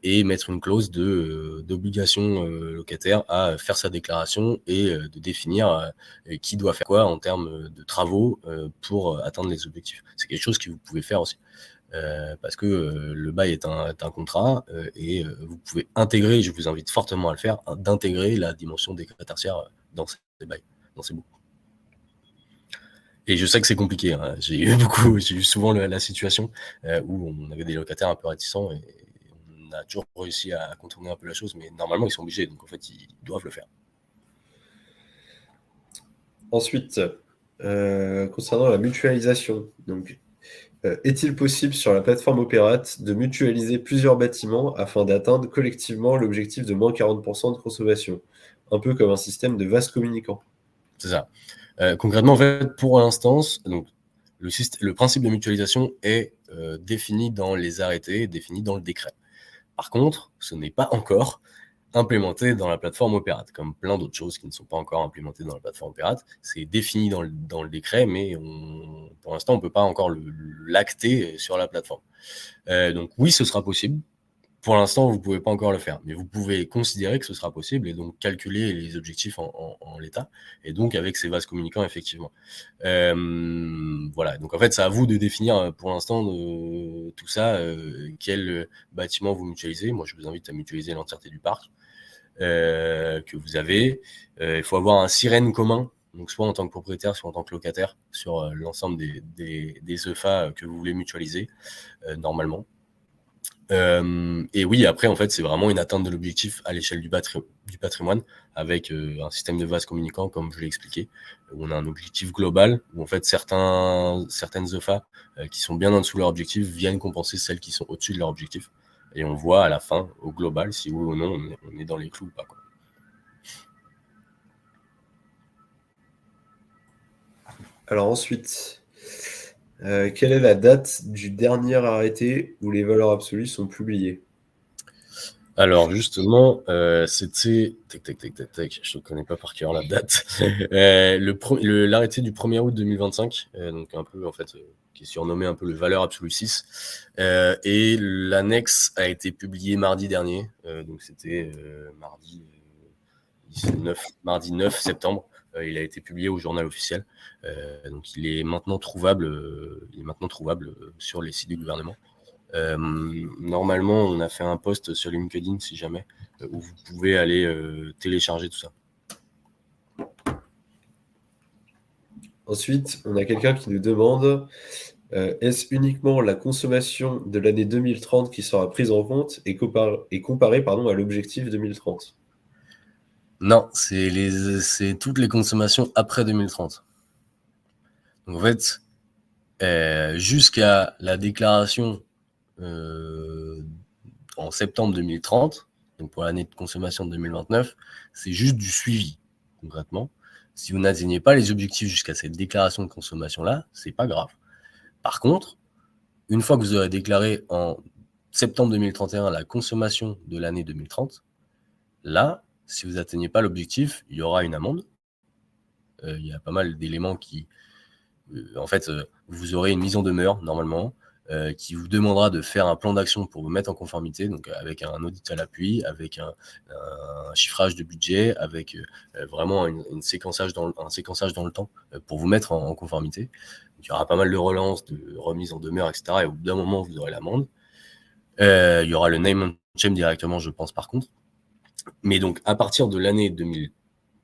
S2: et mettre une clause d'obligation locataire à faire sa déclaration et de définir qui doit faire quoi en termes de travaux pour atteindre les objectifs. C'est quelque chose que vous pouvez faire aussi. Parce que le bail est un contrat et vous pouvez intégrer, je vous invite fortement à le faire, d'intégrer la dimension décret tertiaire dans ces bails, dans ces baux. Et je sais que c'est compliqué. Hein. J'ai eu souvent la situation où on avait des locataires un peu réticents et on a toujours réussi à contourner un peu la chose, mais normalement ils sont obligés, donc en fait ils doivent le faire.
S1: Ensuite, concernant la mutualisation, donc est-il possible sur la plateforme Opérate de mutualiser plusieurs bâtiments afin d'atteindre collectivement l'objectif de moins 40% de consommation, un peu comme un système de vase communicant?
S2: C'est ça. Concrètement, en fait, pour l'instance, donc le principe de mutualisation est défini dans les arrêtés, défini dans le décret. Par contre, ce n'est pas encore implémenté dans la plateforme Opérate, comme plein d'autres choses qui ne sont pas encore implémentées dans la plateforme Opérate. C'est défini dans le décret, mais pour l'instant, on ne peut pas encore l'acter sur la plateforme. Donc oui, ce sera possible. Pour l'instant, vous ne pouvez pas encore le faire, mais vous pouvez considérer que ce sera possible et donc calculer les objectifs en l'état, et donc avec ces vases communicants, effectivement. Voilà, donc en fait, c'est à vous de définir pour l'instant tout ça, quel bâtiment vous mutualisez. Moi, je vous invite à mutualiser l'entièreté du parc que vous avez. Il faut avoir un sirène commun, donc soit en tant que propriétaire, soit en tant que locataire, sur l'ensemble des EFA que vous voulez mutualiser, normalement. Et oui, après, en fait, c'est vraiment une atteinte de l'objectif à l'échelle du patrimoine, avec un système de vases communicants, comme je l'ai expliqué, où on a un objectif global, où en fait certaines EFA qui sont bien en dessous de leur objectif viennent compenser celles qui sont au-dessus de leur objectif. Et on voit à la fin, au global, si oui ou non on est dans les clous ou pas, quoi.
S1: Alors ensuite, quelle est la date du dernier arrêté où les valeurs absolues sont publiées?
S2: Alors justement, c'était je ne connais pas par cœur la date. L'arrêté du 1er août 2025, donc un peu en fait, qui est surnommé un peu le valeur absolue 6, et l'annexe a été publiée mardi dernier, donc c'était mardi 9 septembre. Il a été publié au journal officiel, donc il est maintenant trouvable sur les sites du gouvernement. Normalement, on a fait un post sur LinkedIn, si jamais, où vous pouvez aller télécharger tout ça.
S1: Ensuite, on a quelqu'un qui nous demande est-ce uniquement la consommation de l'année 2030 qui sera prise en compte et comparée à l'objectif 2030?
S2: Non, c'est toutes les consommations après 2030. Donc en fait, jusqu'à la déclaration en septembre 2030, donc pour l'année de consommation de 2029, c'est juste du suivi, concrètement. Si vous n'atteignez pas les objectifs jusqu'à cette déclaration de consommation-là, c'est pas grave. Par contre, une fois que vous aurez déclaré en septembre 2031 la consommation de l'année 2030, là, si vous n'atteignez pas l'objectif, il y aura une amende. Il y a pas mal d'éléments qui... en fait, vous aurez une mise en demeure, normalement, qui vous demandera de faire un plan d'action pour vous mettre en conformité, donc avec un audit à l'appui, avec un chiffrage de budget, avec vraiment un séquençage dans le temps pour vous mettre en conformité. Donc, il y aura pas mal de relances, de remises en demeure, etc. Et au bout d'un moment, vous aurez l'amende. Il y aura le name and shame directement, je pense, par contre. Mais donc, à partir de l'année 2000,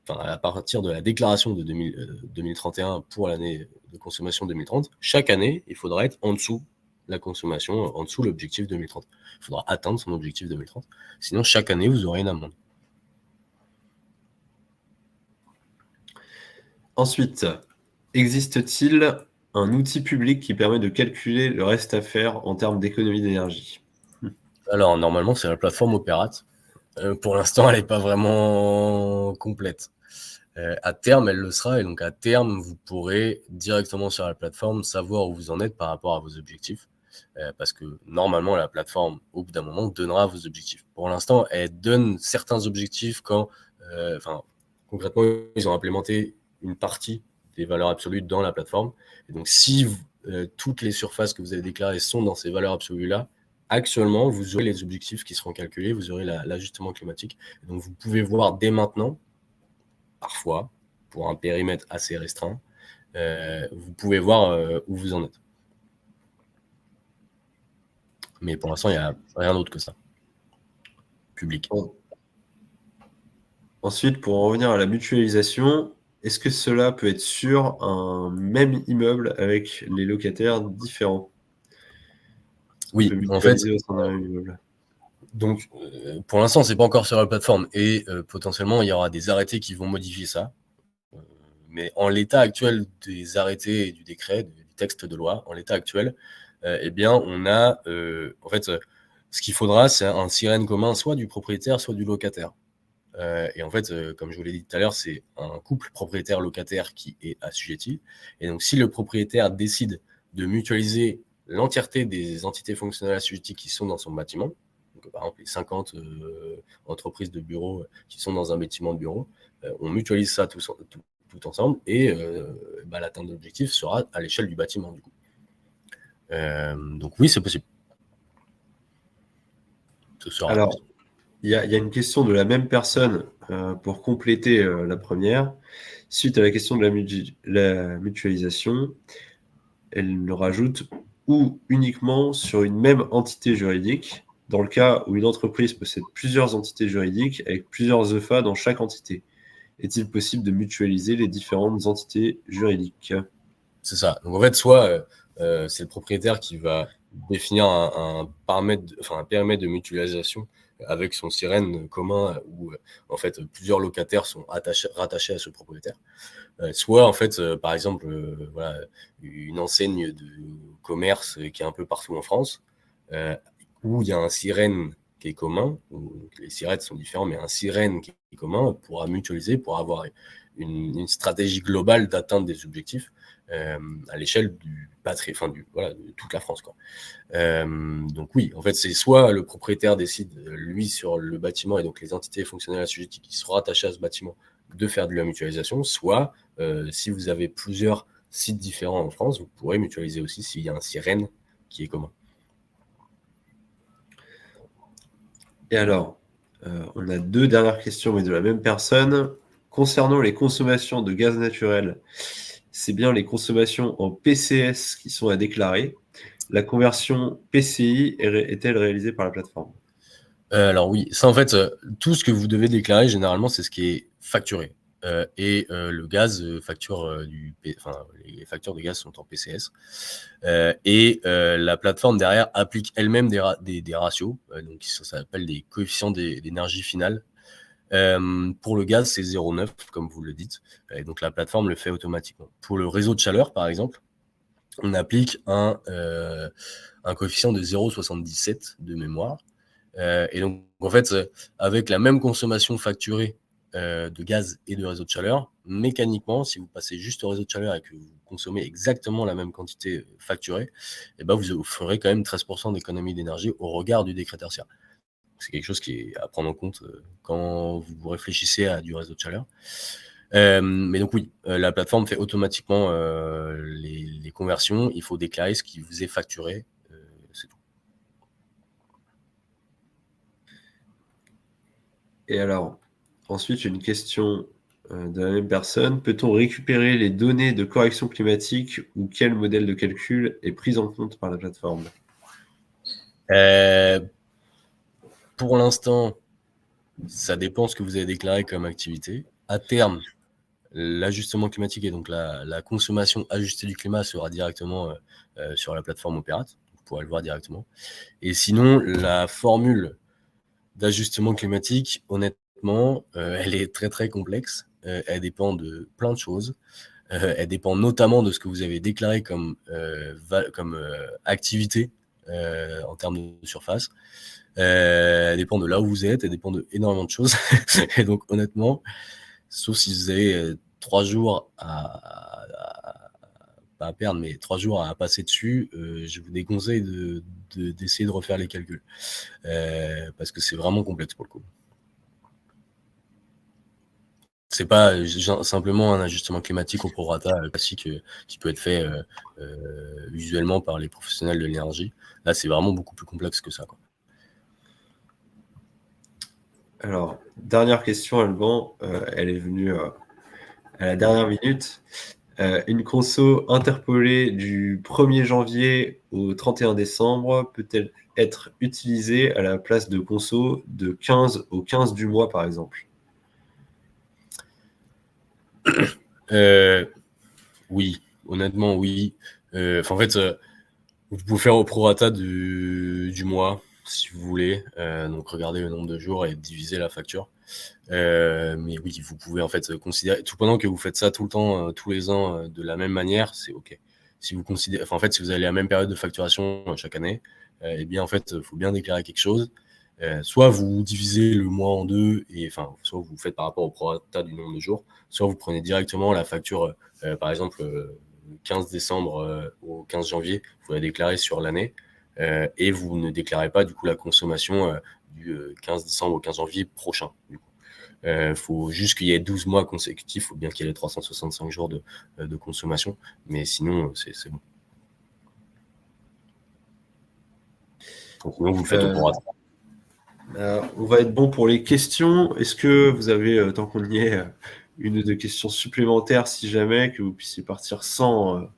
S2: à partir de la déclaration de 2031 pour l'année de consommation 2030, chaque année, il faudra être en dessous la consommation, en dessous l'objectif 2030. Il faudra atteindre son objectif 2030. Sinon, chaque année, vous aurez une amende.
S1: Ensuite, existe-t-il un outil public qui permet de calculer le reste à faire en termes d'économie d'énergie?
S2: Alors, normalement, c'est la plateforme Opérate. Pour l'instant, elle n'est pas vraiment complète. À terme, elle le sera, et donc à terme, vous pourrez directement sur la plateforme savoir où vous en êtes par rapport à vos objectifs, parce que normalement, la plateforme, au bout d'un moment, donnera vos objectifs. Pour l'instant, elle donne certains objectifs quand, concrètement, ils ont implémenté une partie des valeurs absolues dans la plateforme. Et donc, si toutes les surfaces que vous avez déclarées sont dans ces valeurs absolues-là, actuellement, vous aurez les objectifs qui seront calculés, vous aurez l'ajustement climatique. Et donc, vous pouvez voir dès maintenant, parfois, pour un périmètre assez restreint, vous pouvez voir où vous en êtes. Mais pour l'instant, il n'y a rien d'autre que ça. Public.
S1: Ensuite, pour en revenir à la mutualisation, est-ce que cela peut être sur un même immeuble avec les locataires différents?
S2: Oui, en fait, donc pour l'instant, c'est pas encore sur la plateforme, et potentiellement, il y aura des arrêtés qui vont modifier ça. Mais en l'état actuel des arrêtés et du décret, du texte de loi, en l'état actuel, eh bien, on a, en fait, ce qu'il faudra, c'est un sirène commun, soit du propriétaire, soit du locataire. Et en fait, comme je vous l'ai dit tout à l'heure, c'est un couple propriétaire-locataire qui est assujetti. Et donc, si le propriétaire décide de mutualiser l'entièreté des entités fonctionnelles assujetties qui sont dans son bâtiment, Donc, par exemple, les 50 entreprises de bureaux qui sont dans un bâtiment de bureau, on mutualise ça tout ensemble et l'atteinte de l'objectif sera à l'échelle du bâtiment, du coup. Donc oui, c'est possible.
S1: Alors, il y a une question de la même personne pour compléter la première. Suite à la question de la mutualisation, elle le rajoute ou uniquement sur une même entité juridique, dans le cas où une entreprise possède plusieurs entités juridiques avec plusieurs EFA dans chaque entité. Est-il possible de mutualiser les différentes entités juridiques?
S2: C'est ça. Donc en fait, soit c'est le propriétaire qui va définir un périmètre de mutualisation avec son sirène commun où en fait plusieurs locataires sont rattachés à ce propriétaire. Soit en fait, par exemple, une enseigne de commerce qui est un peu partout en France, où il y a un sirène qui est commun, où les sirènes sont différents, mais un sirène qui est commun pourra mutualiser pour avoir une stratégie globale d'atteinte des objectifs à l'échelle de toute la France, quoi. Donc oui, en fait, c'est soit le propriétaire décide, lui, sur le bâtiment et donc les entités fonctionnelles assujetties qui seront rattachées à ce bâtiment de faire de la mutualisation, soit si vous avez plusieurs sites différents en France, vous pourrez mutualiser aussi s'il y a un sirène qui est commun.
S1: Et alors, on a 2 dernières questions, mais de la même personne. Concernant les consommations de gaz naturel, c'est bien les consommations en PCS qui sont à déclarer. La conversion PCI est-elle réalisée par la plateforme?
S2: Alors oui, ça en fait, tout ce que vous devez déclarer généralement, c'est ce qui est facturé. Le gaz les factures de gaz sont en PCS. La plateforme derrière applique elle-même des ratios, donc ça s'appelle des coefficients d'énergie finale. Pour le gaz, c'est 0,9 comme vous le dites, et donc la plateforme le fait automatiquement. Pour le réseau de chaleur, par exemple, on applique un coefficient de 0,77 de mémoire. Et donc, en fait, avec la même consommation facturée de gaz et de réseau de chaleur, mécaniquement, si vous passez juste au réseau de chaleur et que vous consommez exactement la même quantité facturée, vous ferez quand même 13% d'économie d'énergie au regard du décret tertiaire. C'est quelque chose qui est à prendre en compte quand vous réfléchissez à du réseau de chaleur. Mais donc oui, la plateforme fait automatiquement les conversions. Il faut déclarer ce qui vous est facturé. C'est tout.
S1: Et alors, ensuite, une question de la même personne. Peut-on récupérer les données de correction climatique ou quel modèle de calcul est pris en compte par la plateforme?
S2: Pour l'instant, ça dépend ce que vous avez déclaré comme activité. À terme, l'ajustement climatique et donc la consommation ajustée du climat sera directement sur la plateforme Opérate. Vous pourrez le voir directement. Et sinon, la formule d'ajustement climatique, honnêtement, elle est très très complexe. Elle dépend de plein de choses. Elle dépend notamment de ce que vous avez déclaré comme activité en termes de surface. Elle dépend de là où vous êtes, elle dépend de énormément de choses. Et donc, honnêtement, sauf si vous avez 3 jours pas à perdre, mais 3 jours à passer dessus, je vous déconseille d'essayer de refaire les calculs. Parce que c'est vraiment complexe pour le coup. C'est pas simplement un ajustement climatique au prorata classique qui peut être fait usuellement par les professionnels de l'énergie. Là, c'est vraiment beaucoup plus complexe que ça, quoi.
S1: Alors, dernière question, Alban. Elle est venue à la dernière minute. Une conso interpolée du 1er janvier au 31 décembre peut-elle être utilisée à la place de conso de 15 au 15 du mois, par exemple?
S2: Oui, honnêtement, oui. En fait, vous pouvez faire au prorata du mois, si vous voulez. Donc, regardez le nombre de jours et diviser la facture. Mais oui, vous pouvez en fait considérer, tout pendant que vous faites ça tout le temps, tous les ans, de la même manière, c'est OK. Si vous considérez, en fait, si vous avez la même période de facturation chaque année, eh bien, en fait, il faut bien déclarer quelque chose. Soit vous divisez le mois en deux, soit vous faites par rapport au prorata du nombre de jours, soit vous prenez directement la facture, par exemple, 15 décembre au 15 janvier, vous la déclarez sur l'année. et vous ne déclarez pas du coup la consommation du 15 décembre au 15 janvier prochain. Faut juste qu'il y ait 12 mois consécutifs, ou bien qu'il y ait les 365 jours de consommation, mais sinon c'est bon. Donc, sinon vous le faites au prorata.
S1: On va être bon pour les questions. Est-ce que vous avez, tant qu'on y est, une ou deux questions supplémentaires, si jamais, que vous puissiez partir sans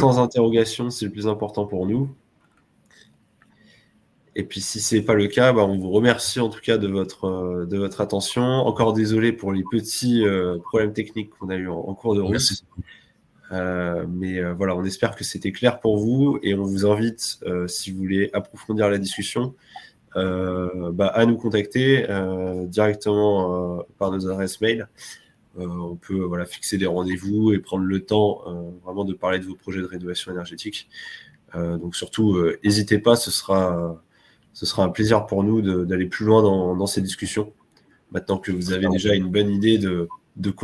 S1: interrogation, c'est le plus important pour nous. Et puis si ce n'est pas le cas, on vous remercie en tout cas de votre attention. Encore désolé pour les petits problèmes techniques qu'on a eu en cours de route.
S2: Merci.
S1: Mais voilà, on espère que c'était clair pour vous et on vous invite, si vous voulez approfondir la discussion, à nous contacter directement par nos adresses mail. On peut fixer des rendez-vous et prendre le temps vraiment de parler de vos projets de rénovation énergétique. Donc surtout, n'hésitez pas, ce sera un plaisir pour nous d'aller plus loin dans ces discussions. Maintenant que vous avez déjà une bonne idée de quoi